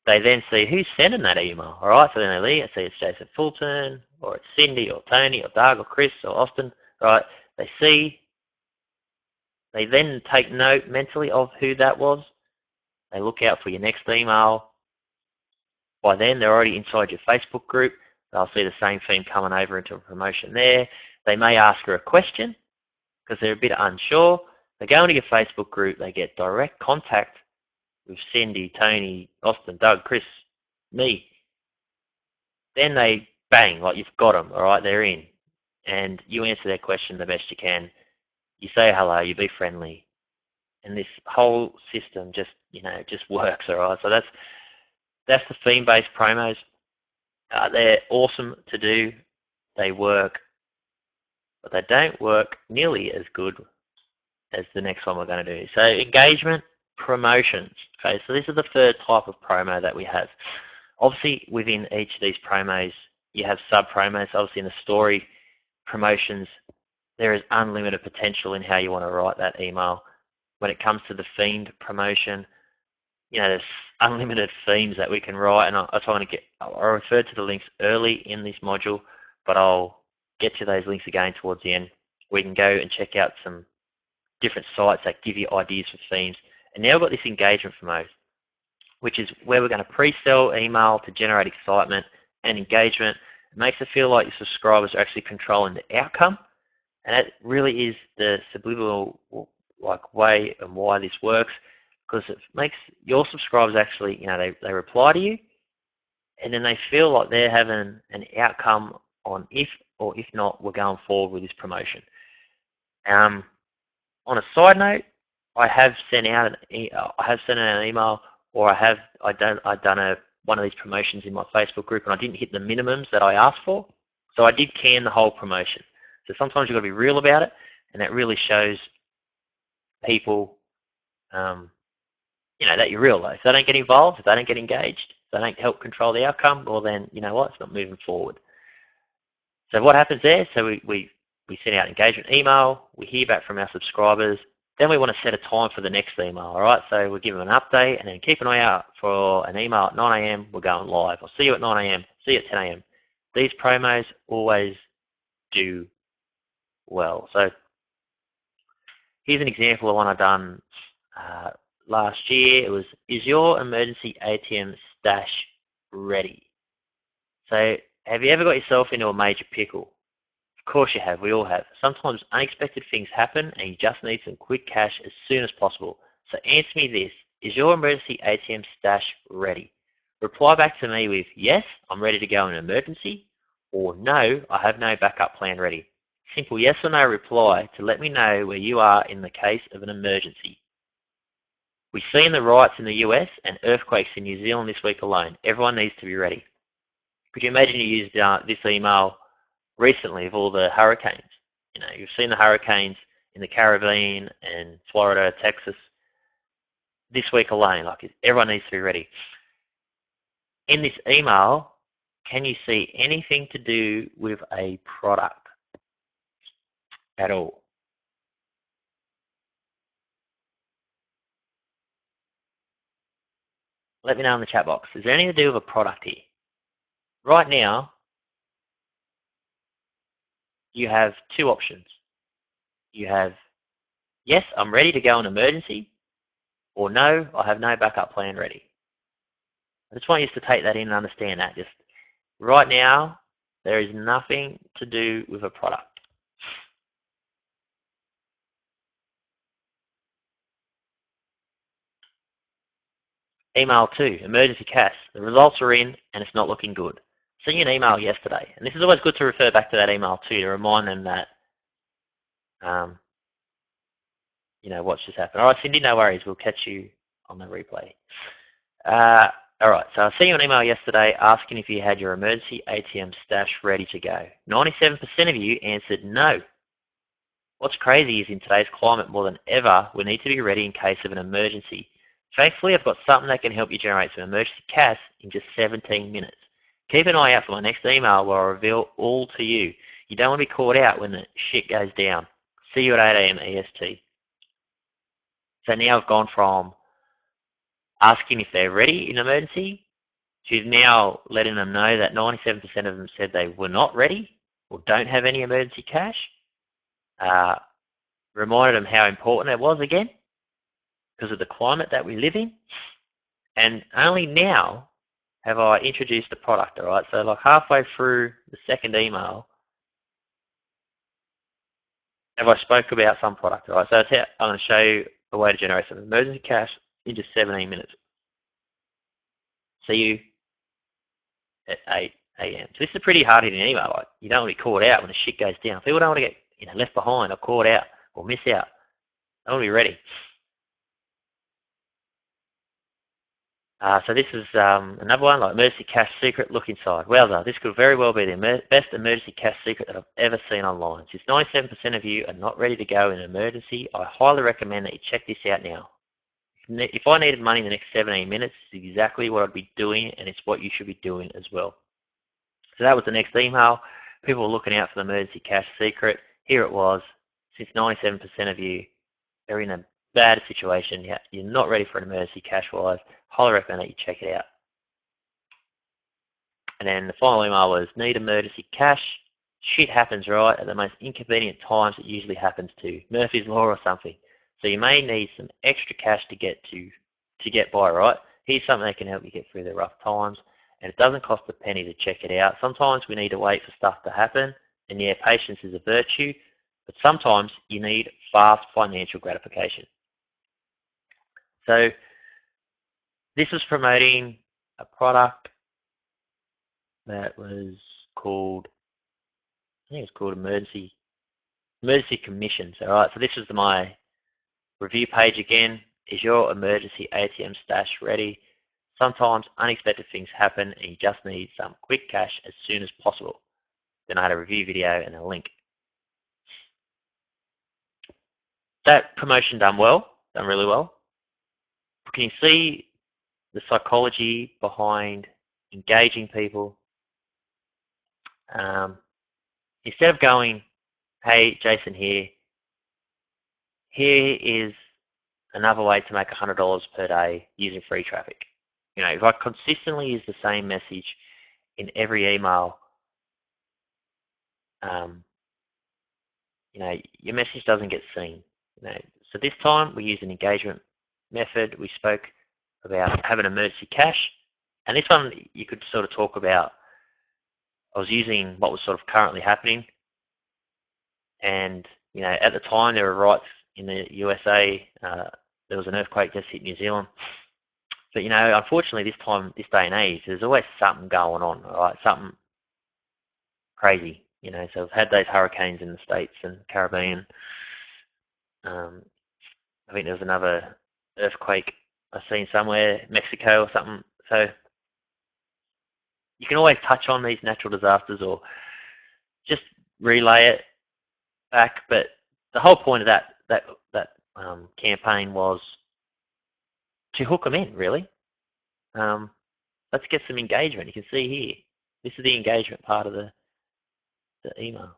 They then see who's sending that email, all right? So then they see it's Jason Fulton, or it's Cindy, or Tony, or Doug, or Chris, or Austin, right? They see, they then take note mentally of who that was. They look out for your next email. By then, they're already inside your Facebook group. They'll see the same theme coming over into a promotion there. They may ask her a question because they're a bit unsure. They go into your Facebook group. They get direct contact with Cindy, Tony, Austin, Doug, Chris, me. Then they bang, like you've got them, all right, they're in. And you answer their question the best you can. You say hello, you be friendly. And this whole system just, just works, all right? So that's the theme-based promos. They're awesome to do. They work. But they don't work nearly as good as the next one we're going to do. So engagement, promotions. Okay, so this is the third type of promo that we have. Obviously, within each of these promos, you have sub-promos. Obviously, in the story promotions, there is unlimited potential in how you want to write that email. When it comes to the themed promotion, there's unlimited themes that we can write, and I referred to the links early in this module, but I'll get to those links again towards the end. We can go and check out some different sites that give you ideas for themes. And now we've got this engagement promote, which is where we're going to pre-sell email to generate excitement and engagement. It makes it feel like your subscribers are actually controlling the outcome, and that really is the subliminal way and why this works, because it makes your subscribers actually, they reply to you, and then they feel like they're having an outcome on if or if not we're going forward with this promotion. On a side note, I have sent out an email, or I've done one of these promotions in my Facebook group, and I didn't hit the minimums that I asked for, so I did can the whole promotion. So sometimes you've got to be real about it, and that really shows people, that you're real. Though. If they don't get involved, if they don't get engaged, if they don't help control the outcome, well then, you know what, it's not moving forward. So what happens there? So we send out engagement email, we hear back from our subscribers, then we want to set a time for the next email, all right? So we'll give them an update, and then keep an eye out for an email at 9 a.m. We're going live. I'll see you at 9 a.m. See you at 10 a.m. These promos always do well. So here's an example of one I've done last year. It was, is your emergency ATM stash ready? So have you ever got yourself into a major pickle? Of course you have. We all have. Sometimes unexpected things happen and you just need some quick cash as soon as possible. So answer me this. Is your emergency ATM stash ready? Reply back to me with, yes, I'm ready to go in an emergency, or no, I have no backup plan ready. Simple yes or no reply to let me know where you are in the case of an emergency. We've seen the riots in the US and earthquakes in New Zealand this week alone. Everyone needs to be ready. Could you imagine you used this email recently of all the hurricanes? You've seen the hurricanes in the Caribbean and Florida, Texas. This week alone, everyone needs to be ready. In this email, can you see anything to do with a product at all? Let me know in the chat box. Is there anything to do with a product here? Right now, you have two options. You have, yes, I'm ready to go in emergency, or no, I have no backup plan ready. I just want you to take that in and understand that. Just right now, there is nothing to do with a product. Email 2, emergency cash. The results are in and it's not looking good. Send you an email yesterday. And this is always good to refer back to that email too, to remind them that, what's just happened. All right, Cindy, no worries. We'll catch you on the replay. All right, so I sent you an email yesterday asking if you had your emergency ATM stash ready to go. 97% of you answered no. What's crazy is in today's climate, more than ever, we need to be ready in case of an emergency. Thankfully, I've got something that can help you generate some emergency cash in just 17 minutes. Keep an eye out for my next email where I'll reveal all to you. You don't want to be caught out when the shit goes down. See you at 8 AM EST. So now I've gone from asking if they're ready in emergency to now letting them know that 97% of them said they were not ready or don't have any emergency cash. Reminded them how important it was again because of the climate that we live in. And only now have I introduced the product, all right? So like halfway through the second email, have I spoke about some product, all right? So I'm going to show you a way to generate some emergency cash in just 17 minutes. See you at 8 AM. So this is a pretty hard-hitting email. Like, you don't want to be caught out when the shit goes down. People don't want to get left behind or caught out or miss out. They want to be ready. So this is another one, like emergency cash secret, look inside. Wowza, this could very well be the best emergency cash secret that I've ever seen online. Since 97% of you are not ready to go in an emergency, I highly recommend that you check this out now. If I needed money in the next 17 minutes, it's exactly what I'd be doing, and it's what you should be doing as well. So that was the next email. People were looking out for the emergency cash secret. Here it was. Since 97% of you are in a bad situation, you're not ready for an emergency cash-wise, highly recommend that you check it out. And then the final email was, need emergency cash. Shit happens, right? At the most inconvenient times it usually happens to. Murphy's Law or something. So you may need some extra cash to get by, right? Here's something that can help you get through the rough times. And it doesn't cost a penny to check it out. Sometimes we need to wait for stuff to happen. And yeah, patience is a virtue. But sometimes you need fast financial gratification. So this was promoting a product that was called, I think it was called Emergency Commissions. All right, so this is my review page again. Is your emergency ATM stash ready? Sometimes unexpected things happen and you just need some quick cash as soon as possible. Then I had a review video and a link. That promotion done really well. Can you see the psychology behind engaging people? Instead of going, hey, Jason here is another way to make $100 per day using free traffic. You know, if I consistently use the same message in every email, you know, your message doesn't get seen. You know, so this time we use an engagement method. We spoke about having emergency cash, and this one you could sort of talk about. I was using what was sort of currently happening, and you know, at the time there were riots in the USA. There was an earthquake just hit New Zealand. But you know, unfortunately, this day and age, there's always something going on, right? Something crazy, you know. So we've had those hurricanes in the States and Caribbean. I think there was another earthquake I've seen somewhere, Mexico or something. So you can always touch on these natural disasters or just relay it back. But the whole point of that campaign was to hook them in, really. Let's get some engagement. You can see here, this is the engagement part of the email.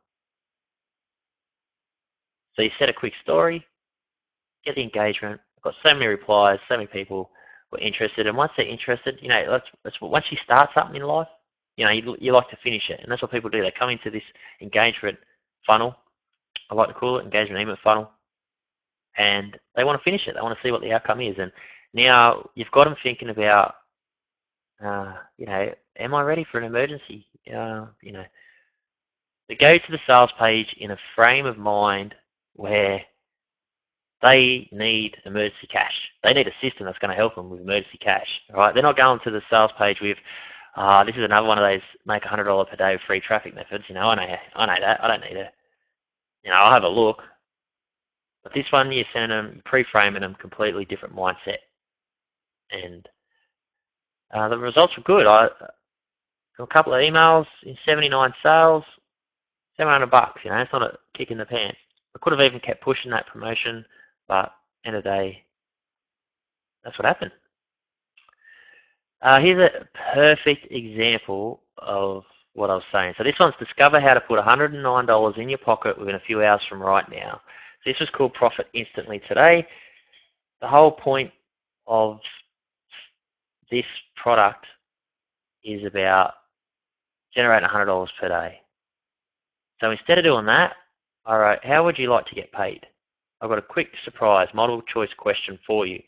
So you set a quick story, get the engagement. I've got so many replies, so many people were interested. And once they're interested, you know, once you start something in life, you know, you like to finish it. And that's what people do. They come into this engagement funnel. I like to call it engagement email funnel. And they want to finish it. They want to see what the outcome is. And now you've got them thinking about, you know, am I ready for an emergency? You know, they go to the sales page in a frame of mind where they need emergency cash. They need a system that's going to help them with emergency cash. All right? They're not going to the sales page with, this is another one of those make $100 per day free traffic methods. You know, I know that. I don't need it. You know, I'll have a look. But this one, you're sending them, pre-framing them, completely different mindset. And the results were good. I got a couple of emails in 79 sales, $700. You know, it's not a kick in the pants. I could have even kept pushing that promotion, but end of the day, that's what happened. Here's a perfect example of what I was saying. So this one's discover how to put $109 in your pocket within a few hours from right now. This was called Profit Instantly Today. The whole point of this product is about generating $100 per day. So instead of doing that, I wrote, how would you like to get paid? I've got a quick surprise multiple choice question for you.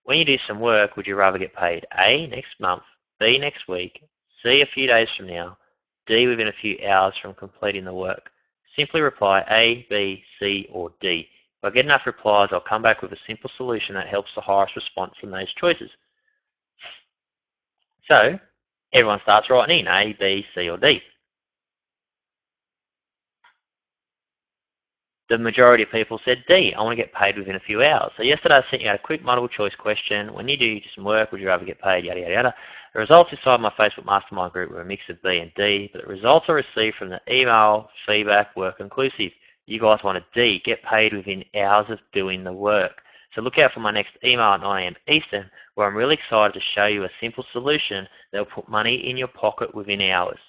When you do some work, would you rather get paid A, next month, B, next week, C, a few days from now, D, within a few hours from completing the work? Simply reply A, B, C, or D. If I get enough replies, I'll come back with a simple solution that helps the highest response from those choices. So everyone starts writing in A, B, C, or D. The majority of people said D, I want to get paid within a few hours. So yesterday I sent you out a quick multiple choice question. When you do some work, would you rather get paid, yada, yada, yada. The results inside my Facebook Mastermind group were a mix of B and D, but the results I received from the email feedback were conclusive. You guys wanted D, get paid within hours of doing the work. So look out for my next email at 9 AM Eastern, where I'm really excited to show you a simple solution that will put money in your pocket within hours.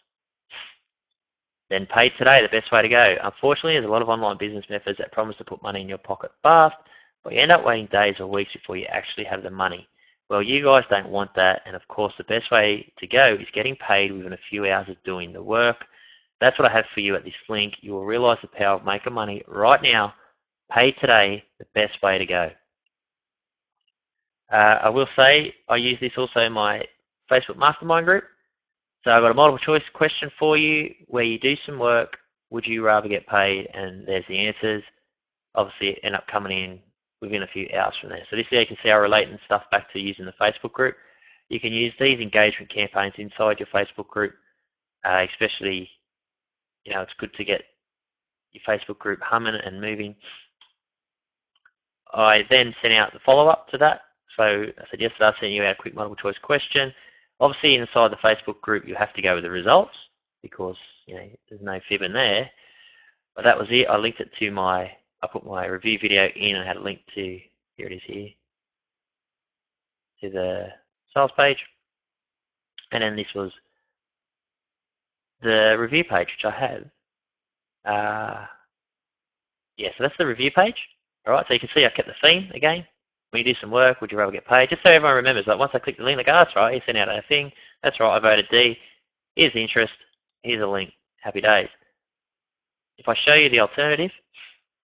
Then paid today, the best way to go. Unfortunately, there's a lot of online business methods that promise to put money in your pocket fast, but you end up waiting days or weeks before you actually have the money. Well, you guys don't want that, and of course the best way to go is getting paid within a few hours of doing the work. That's what I have for you at this link. You will realize the power of making money right now. Paid today, the best way to go. I will say I use this also in my Facebook Mastermind group. So I've got a multiple choice question for you where you do some work, would you rather get paid? And there's the answers. Obviously end up coming in within a few hours from there. So this is how you can see I relate and stuff back to using the Facebook group. You can use these engagement campaigns inside your Facebook group, especially, it's good to get your Facebook group humming and moving. I then sent out the follow-up to that. So I said yesterday I sent you out a quick multiple choice question. Obviously inside the Facebook group you have to go with the results because there's no fibbing there. But that was it. I linked it to I put my review video in and had a link to, here it is here, to the sales page. And then this was the review page which I have. Yeah, so that's the review page. Alright, so you can see I kept the theme again. When you do some work, would you rather get paid? Just so everyone remembers, like once I click the link, they go, that's right, he sent out a thing. That's right, I voted D. Here's the interest. Here's a link. Happy days. If I show you the alternative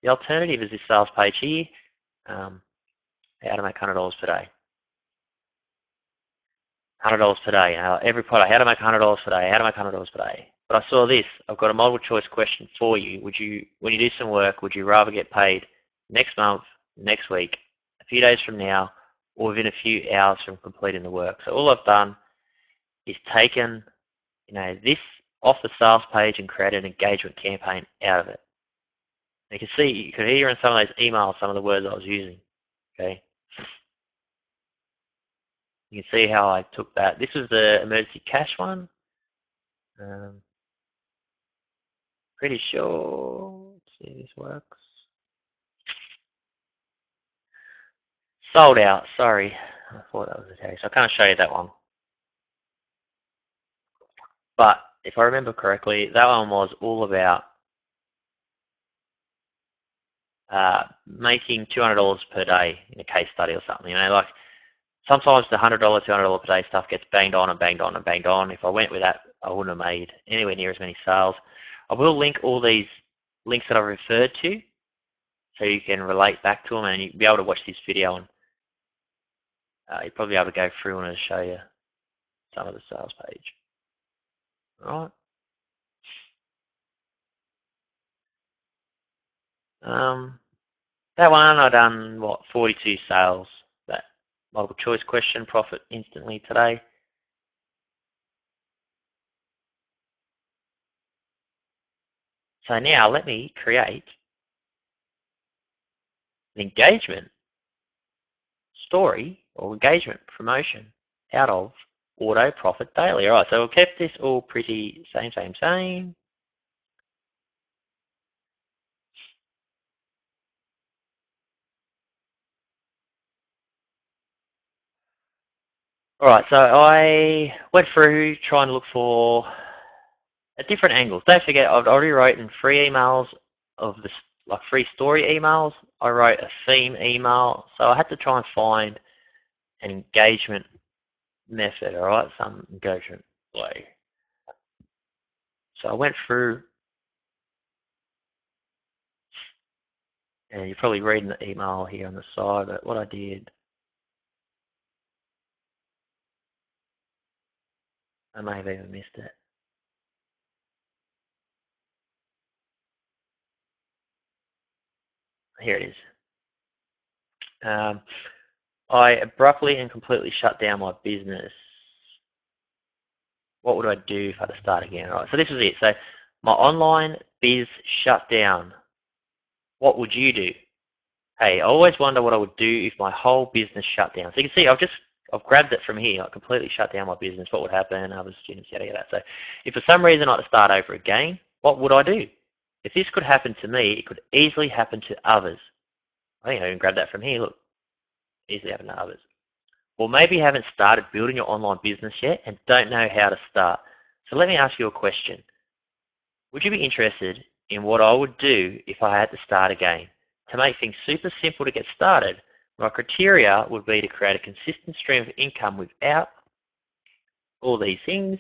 is this sales page here. How to make $100 per day. $100 per day. Every product, how to make $100 per day, how to make $100 per day. But I saw this. I've got a multiple choice question for you. When you do some work, would you rather get paid next month, next week, a few days from now, or within a few hours from completing the work? So all I've done is taken, this off the sales page and created an engagement campaign out of it. And you can see, you could hear in some of those emails some of the words I was using. Okay. You can see how I took that. This was the emergency cash one. Pretty sure. Let's see if this works. Sold out. Sorry, I thought that was the case. I can't show you that one. But if I remember correctly, that one was all about making $200 per day in a case study or something. Like sometimes the $100, $200 per day stuff gets banged on and banged on and banged on. If I went with that, I wouldn't have made anywhere near as many sales. I will link all these links that I've referred to so you can relate back to them and you'll be able to watch this video and you'll probably be able to go through and show you some of the sales page. Alright. That one I done 42 sales. That multiple choice question, profit instantly today. So now let me create an engagement story or engagement promotion out of Auto Profit Daily. Alright, so we've kept this all pretty same. Alright, so I went through trying to look for at different angles. Don't forget, I've already written 3 emails of this, like 3 story emails. I wrote a theme email, so I had to try and find an engagement method, all right, some engagement way. So I went through, and you're probably reading the email here on the side, but what I did, I may have even missed it. Here it is. I abruptly and completely shut down my business. What would I do if I had to start again? All right, so this is it. So my online biz shut down. What would you do? Hey, I always wonder what I would do if my whole business shut down. So you can see I've grabbed it from here. I completely shut down my business. What would happen? Other students, yada yada. So if for some reason I had to start over again, what would I do? If this could happen to me, it could easily happen to others. I think I can grab that from here. Look, easily happen to others. Or maybe you haven't started building your online business yet and don't know how to start. So let me ask you a question. Would you be interested in what I would do if I had to start again? To make things super simple to get started, my criteria would be to create a consistent stream of income without all these things.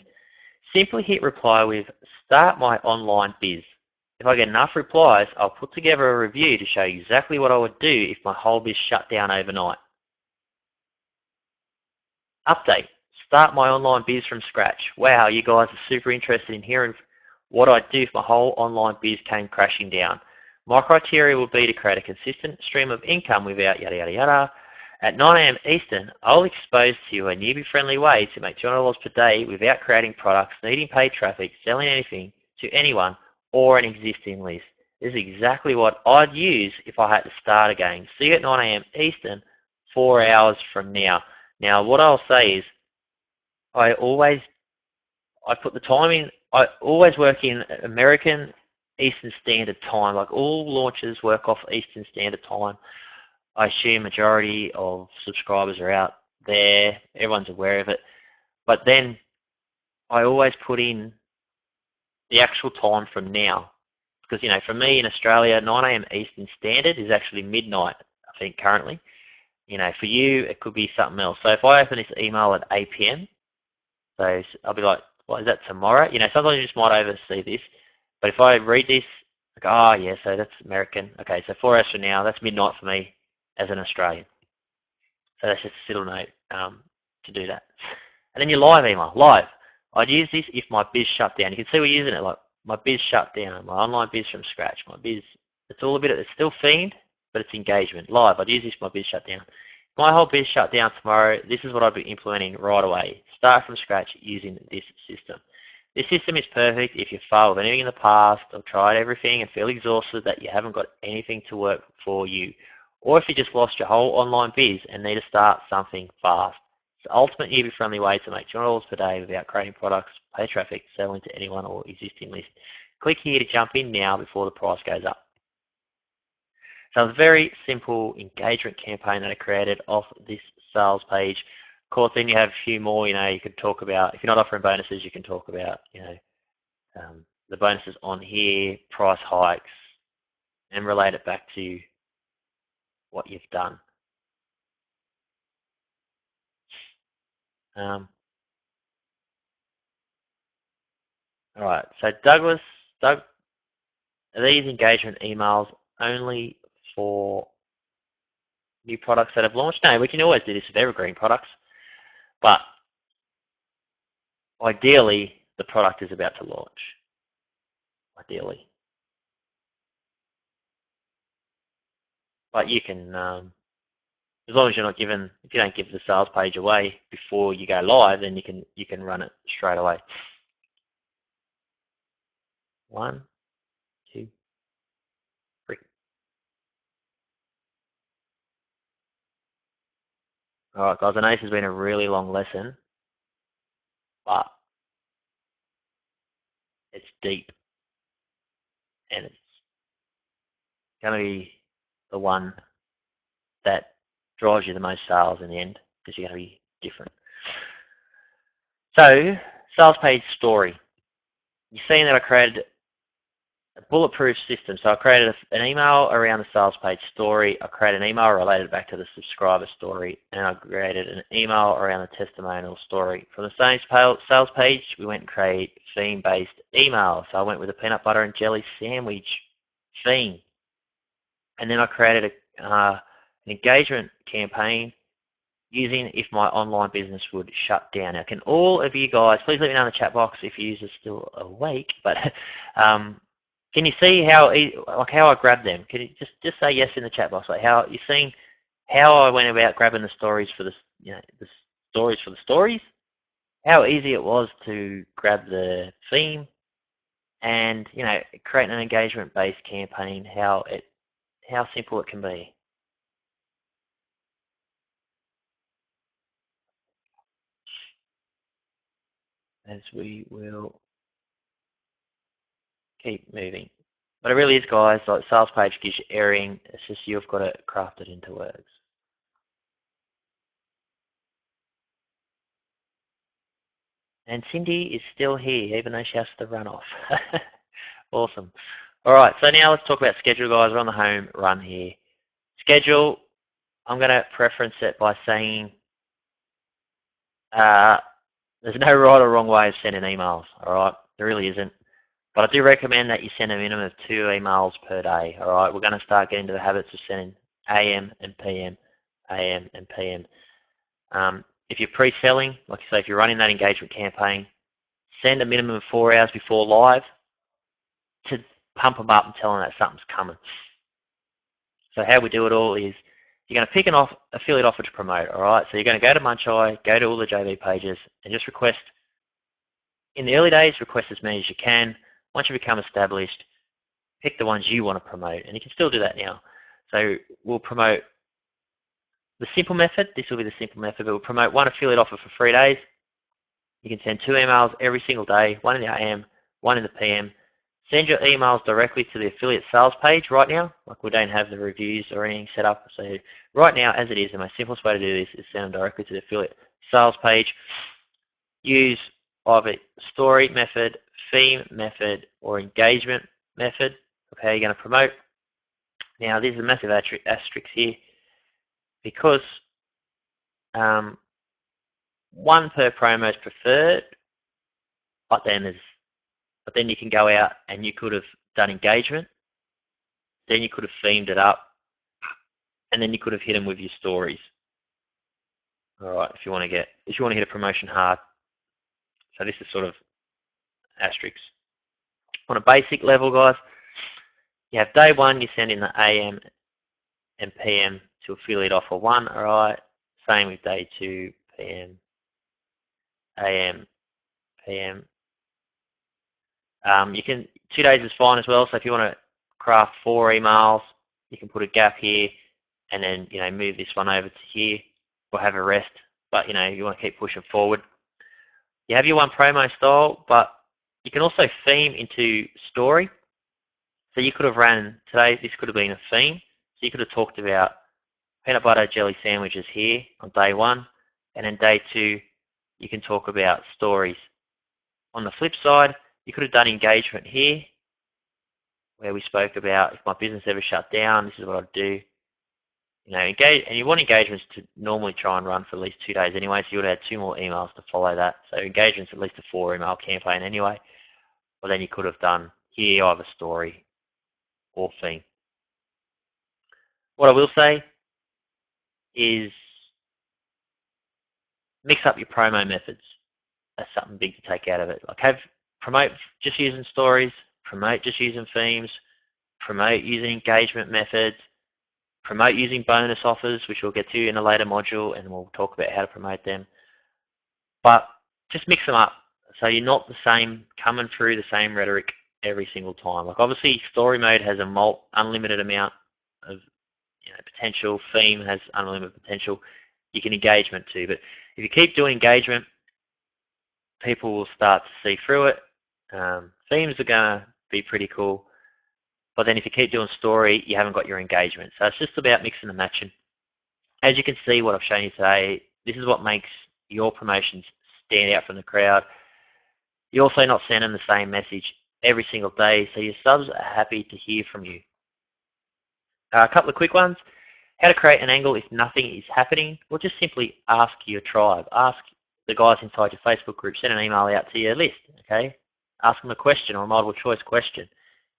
Simply hit reply with start my online biz. If I get enough replies, I'll put together a review to show you exactly what I would do if my whole biz shut down overnight. Update. Start my online biz from scratch. Wow, you guys are super interested in hearing what I'd do if my whole online biz came crashing down. My criteria would be to create a consistent stream of income without yada yada yada. At 9 AM Eastern, I'll expose to you a newbie-friendly way to make $200 per day without creating products, needing paid traffic, selling anything to anyone, or an existing list. This is exactly what I'd use if I had to start again. See you at 9 AM Eastern, 4 hours from now. Now, what I'll say is, I put the time in, I always work in American Eastern Standard Time. Like all launches work off Eastern Standard Time. I assume majority of subscribers are out there. Everyone's aware of it. But then I always put in the actual time from now. Because, you know, for me in Australia, 9 AM Eastern Standard is actually midnight, I think, currently. You know, for you, it could be something else. So if I open this email at 8 PM, so I'll be like, what is that, tomorrow? You know, sometimes you just might oversee this. But if I read this, like, oh, yeah, so that's American. Okay, so 4 hours from now, that's midnight for me as an Australian. So that's just a little note to do that. And then your live email. Live. I'd use this if my biz shut down. You can see we're using it like my biz shut down, my online biz from scratch, my biz. It's all a bit, it's still themed, but it's engagement. Live. I'd use this if my biz shut down. If my whole biz shut down tomorrow, this is what I'd be implementing right away. Start from scratch using this system. This system is perfect if you failed with anything in the past or tried everything and feel exhausted that you haven't got anything to work for you. Or if you just lost your whole online biz and need to start something fast. It's the ultimate newbie-friendly way to make $200 per day without creating products, pay traffic, selling to anyone or existing list. Click here to jump in now before the price goes up. So it's a very simple engagement campaign that I created off this sales page. Of course, then you have a few more, you know, you could talk about, if you're not offering bonuses, you can talk about, you know, the bonuses on here, price hikes, and relate it back to what you've done. All right, so Doug, are these engagement emails only for new products that have launched? No, we can always do this with evergreen products, but ideally, the product is about to launch. Ideally. But you can, as long as you're not given, if you don't give the sales page away before you go live, then you can run it straight away. 1, 2, 3. All right, guys, I know this has been a really long lesson, but it's deep, and it's going to be the one that drives you the most sales in the end, because you're going to be different. So, sales page story. you're seeing that I created a bulletproof system. So I created an email around the sales page story. I created an email related back to the subscriber story, and I created an email around the testimonial story. From the same sales page, we went and created theme-based email. So I went with a peanut butter and jelly sandwich theme, and then I created an engagement campaign using if my online business would shut down. Now, can all of you guys, please let me know in the chat box if you are still awake, but can you see how I grabbed them? Can you just say yes in the chat box? Like how you're seeing how I went about grabbing the stories for the stories for the stories, how easy it was to grab the theme, and create an engagement-based campaign. How simple it can be. As we will keep moving. But it really is, guys, like sales page gives you airing. It's just you've got to craft it into words. And Cindy is still here, even though she has to run off. Awesome. All right, so now let's talk about schedule, guys. We're on the home run here. Schedule, I'm going to preference it by saying there's no right or wrong way of sending emails, all right? There really isn't. But I do recommend that you send a minimum of 2 emails per day, all right? We're going to start getting into the habits of sending AM and PM, AM and PM. If you're pre-selling, like I say, if you're running that engagement campaign, send a minimum of 4 hours before live to pump them up and tell them that something's coming. So how we do it all is you're going to pick an affiliate offer to promote, all right? So you're going to go to Muncheye, go to all the JV pages, and just request, in the early days, request as many as you can. Once you become established, pick the ones you want to promote, and you can still do that now. So we'll promote the simple method. This will be the simple method, but we'll promote 1 affiliate offer for 3 days. You can send 2 emails every single day, 1 in the AM, 1 in the PM. Send your emails directly to the affiliate sales page right now. Like we don't have the reviews or anything set up. So right now, as it is, the most simplest way to do this is send them directly to the affiliate sales page. Use either story method, theme method, or engagement method of how you're going to promote. Now, there's a massive asterisk here because 1 per promo is preferred, but then you can go out and you could have done engagement, then you could have themed it up, and then you could have hit them with your stories. All right, if you want to hit a promotion hard. So this is sort of asterisks. On a basic level, guys, you have day 1, you send in the AM and PM to affiliate offer 1, all right? Same with day 2, PM, AM, PM. 2 days is fine as well, so if you want to craft 4 emails, you can put a gap here and then, move this one over to here or have a rest, but, you want to keep pushing forward. You have your 1 promo style, but you can also theme into story. So you could have ran, today this could have been a theme. So you could have talked about peanut butter jelly sandwiches here on day 1, and then day 2, you can talk about stories. On the flip side, you could have done engagement here, where we spoke about if my business ever shut down, this is what I'd do. Engage, and you want engagements to normally try and run for at least 2 days anyway, so you would have had 2 more emails to follow that. So engagements at least a 4 email campaign anyway. Well, then you could have done here either story or theme. What I will say is mix up your promo methods. That's something big to take out of it. Like promote just using stories, promote just using themes, promote using engagement methods, promote using bonus offers, which we'll get to in a later module, and we'll talk about how to promote them. But just mix them up so you're not the same, coming through the same rhetoric every single time. Like obviously, story mode has a unlimited amount of potential. Theme has unlimited potential. You can engagement too, but if you keep doing engagement, people will start to see through it. Themes are going to be pretty cool. But then if you keep doing story, you haven't got your engagement. So it's just about mixing and matching. As you can see, what I've shown you today, this is what makes your promotions stand out from the crowd. You're also not sending the same message every single day, so your subs are happy to hear from you. A couple of quick ones. How to create an angle if nothing is happening? Well, just simply ask your tribe. Ask the guys inside your Facebook group. Send an email out to your list, okay? Ask them a question or a multiple choice question.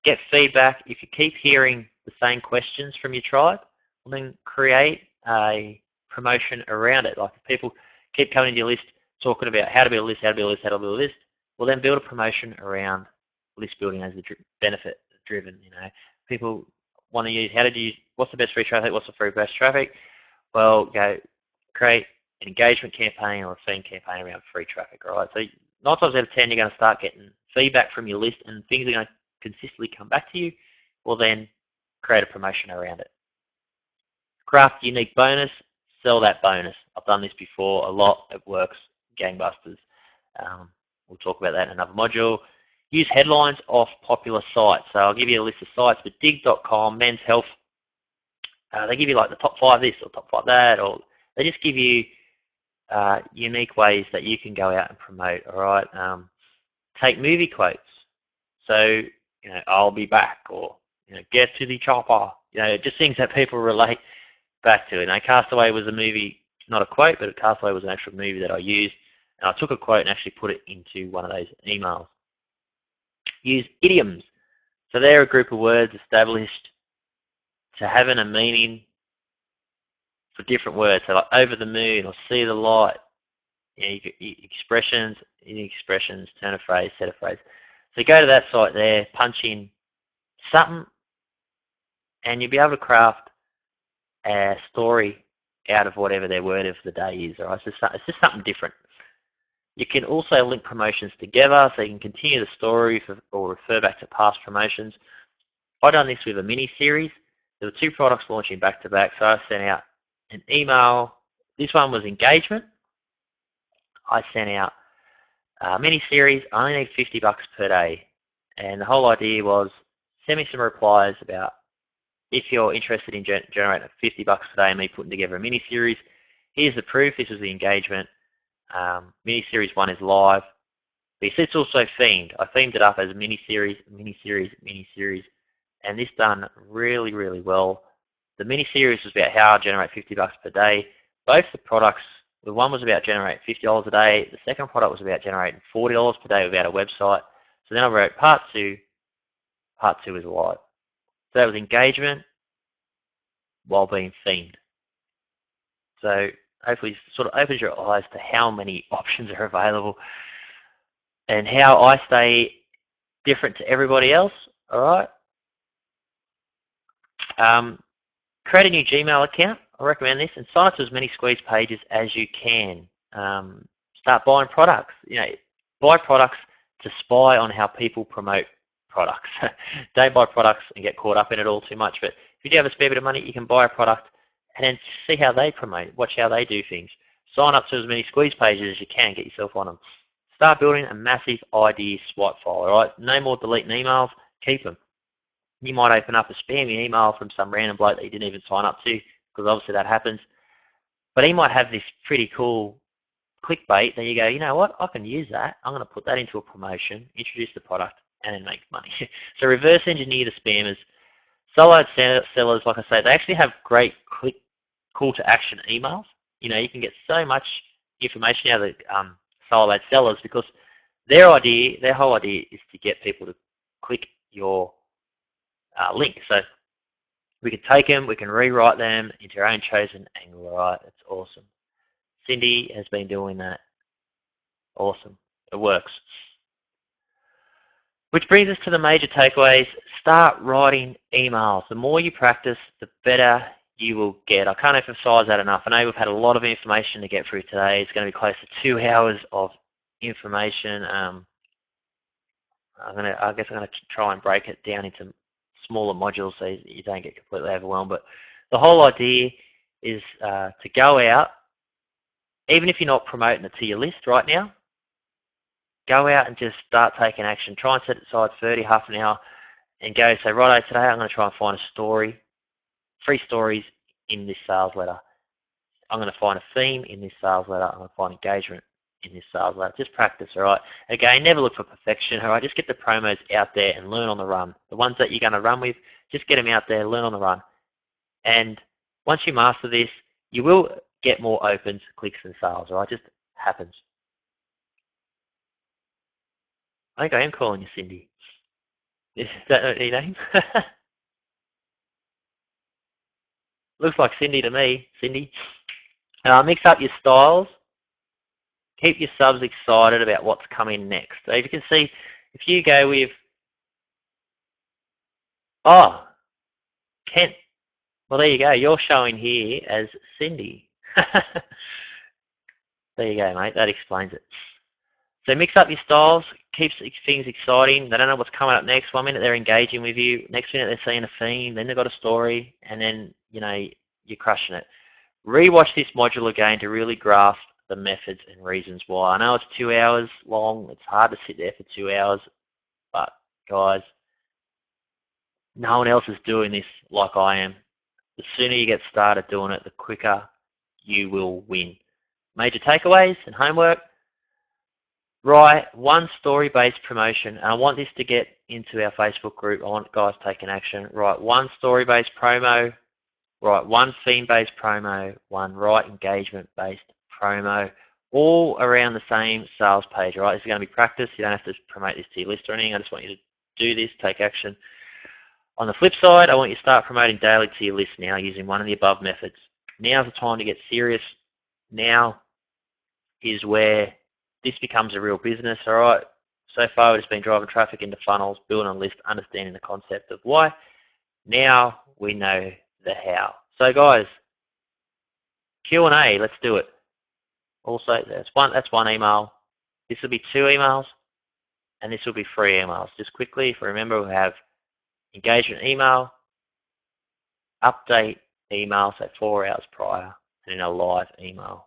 Get feedback. If you keep hearing the same questions from your tribe, well, then create a promotion around it. Like if people keep coming to your list talking about how to build a list, how to build a list, how to build a list, well then build a promotion around list building as the benefit driven. You know, people want to use what's the best free traffic, what's the free best traffic? Well, go create an engagement campaign or a theme campaign around free traffic, right? So 9 times out of 10 you're going to start getting feedback from your list and things are going to consistently come back to you. Well then create a promotion around it. Craft a unique bonus, sell that bonus. I've done this before a lot, it works gangbusters. We'll talk about that in another module. Use headlines off popular sites. So I'll give you a list of sites, but dig.com, Men's Health, they give you like the top 5 this or top 5 that, or they just give you unique ways that you can go out and promote, all right? Take movie quotes. So, you know, I'll be back, or, you know, get to the chopper. You know, just things that people relate back to. You know, Castaway was a movie, not a quote, but Castaway was an actual movie that I used. And I took a quote and actually put it into one of those emails. Use idioms. So they're a group of words established to having a meaning for different words. So like over the moon or see the light. You know, expressions, unique expressions, turn a phrase, set a phrase. So go to that site there, punch in something, and you'll be able to craft a story out of whatever their word of the day is. All right? So it's just something different. You can also link promotions together, so you can continue the story or refer back to past promotions. I've done this with a mini-series. There were 2 products launching back-to-back, so I sent out an email. This one was engagement. I sent out a mini-series. I only need $50 per day. And the whole idea was send me some replies about if you're interested in generating $50 per day and me putting together a mini-series. Here's the proof. This is the engagement. Mini-series 1 is live. But it's also themed. I themed it up as mini-series, mini-series, mini-series. And this done really, really well. The mini-series was about how I generate $50 per day. Both the products, the one was about generating $50 a day. The second product was about generating $40 per day without a website. So then I wrote part 2. Part 2 is live. So that was engagement while being themed. So hopefully it sort of opens your eyes to how many options are available and how I stay different to everybody else. All right. Create a new Gmail account. I recommend this, and sign up to as many squeeze pages as you can. Start buying products. You know, buy products to spy on how people promote products. Don't buy products and get caught up in it all too much. But if you do have a spare bit of money, you can buy a product and then see how they promote. Watch how they do things. Sign up to as many squeeze pages as you can. Get yourself on them. Start building a massive idea SWAT file. All right, no more deleting emails. Keep them. You might open up a spammy email from some random bloke that you didn't even sign up to, because obviously that happens. But he might have this pretty cool clickbait that you go, you know what, I can use that. I'm going to put that into a promotion, introduce the product, and then make money. So reverse engineer the spammers. Solo sellers, like I say, they actually have great call to action emails. You know, you can get so much information out of the solo sellers because their whole idea is to get people to click your link. So we can take them, we can rewrite them into our own chosen angle. All right, it's awesome. Cindy has been doing that. Awesome. It works. Which brings us to the major takeaways. Start writing emails. The more you practice, the better you will get. I can't emphasize that enough. I know we've had a lot of information to get through today. It's going to be close to 2 hours of information. I guess I'm going to try and break it down into smaller modules so you don't get completely overwhelmed. But the whole idea is to go out, even if you're not promoting it to your list right now, go out and just start taking action. Try and set aside 30, half an hour, and go say, righto, today I'm going to try and find a story, 3 stories in this sales letter. I'm going to find a theme in this sales letter. I'm going to find engagement in this sales ladder. Just practice, all right? Again, never look for perfection, all right? Just get the promos out there and learn on the run. The ones that you're going to run with, just get them out there, learn on the run. And once you master this, you will get more opens, clicks, and sales, all right? Just happens. I think I am calling you Cindy. Is that your name? Looks like Cindy to me, Cindy. Mix up your styles. Keep your subs excited about what's coming next. So if you can see, if you go with, oh, Kent, well there you go, you're showing here as Cindy. There you go, mate, that explains it. So mix up your styles, keeps things exciting. They don't know what's coming up next. 1 minute they're engaging with you, next minute they're seeing a theme, then they've got a story, and then, you know, you're crushing it. Rewatch this module again to really grasp the methods and reasons why. I know it's 2 hours long. It's hard to sit there for 2 hours, but guys, no one else is doing this like I am. The sooner you get started doing it, the quicker you will win. Major takeaways and homework. Write one story-based promotion, and I want this to get into our Facebook group. I want guys taking action. Write one story-based promo, write one theme-based promo, one right engagement-based promo, all around the same sales page, right? This is going to be practice. You don't have to promote this to your list or anything. I just want you to do this, take action. On the flip side, I want you to start promoting daily to your list now using one of the above methods. Now's the time to get serious. Now is where this becomes a real business, all right? So far, we've just been driving traffic into funnels, building a list, understanding the concept of why. Now we know the how. So guys, Q&A, let's do it. Also, that's one email. This will be 2 emails, and this will be 3 emails. Just quickly, if you remember, we have engagement email, update email, so 4 hours prior, and then a live email.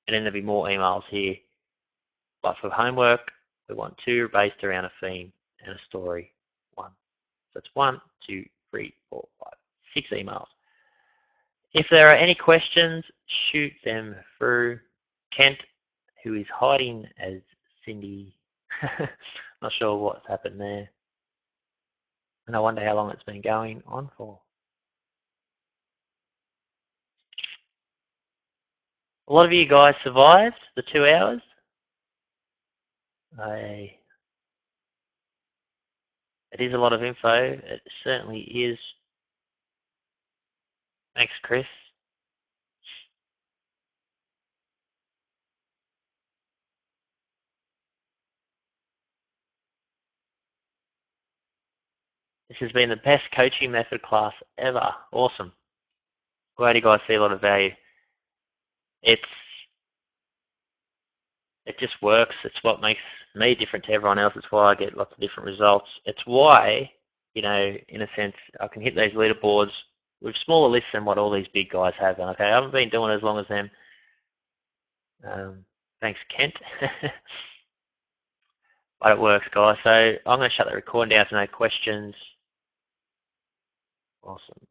And then there'll be more emails here. But for homework, we want 2 based around a theme and a story, 1. So it's 1, 2, 3, 4, 5, 6 emails. If there are any questions, shoot them through. Kent, who is hiding as Cindy. Not sure what's happened there. And I wonder how long it's been going on for. A lot of you guys survived the 2 hours. It is a lot of info. It certainly is. Thanks, Chris. This has been the best coaching method class ever. Awesome. Glad you guys see a lot of value. It just works. It's what makes me different to everyone else. It's why I get lots of different results. It's why, you know, in a sense, I can hit those leaderboards with smaller lists than what all these big guys have. And okay, I haven't been doing it as long as them. Thanks, Kent. But it works, guys. So I'm going to shut the recording down to no questions. Awesome.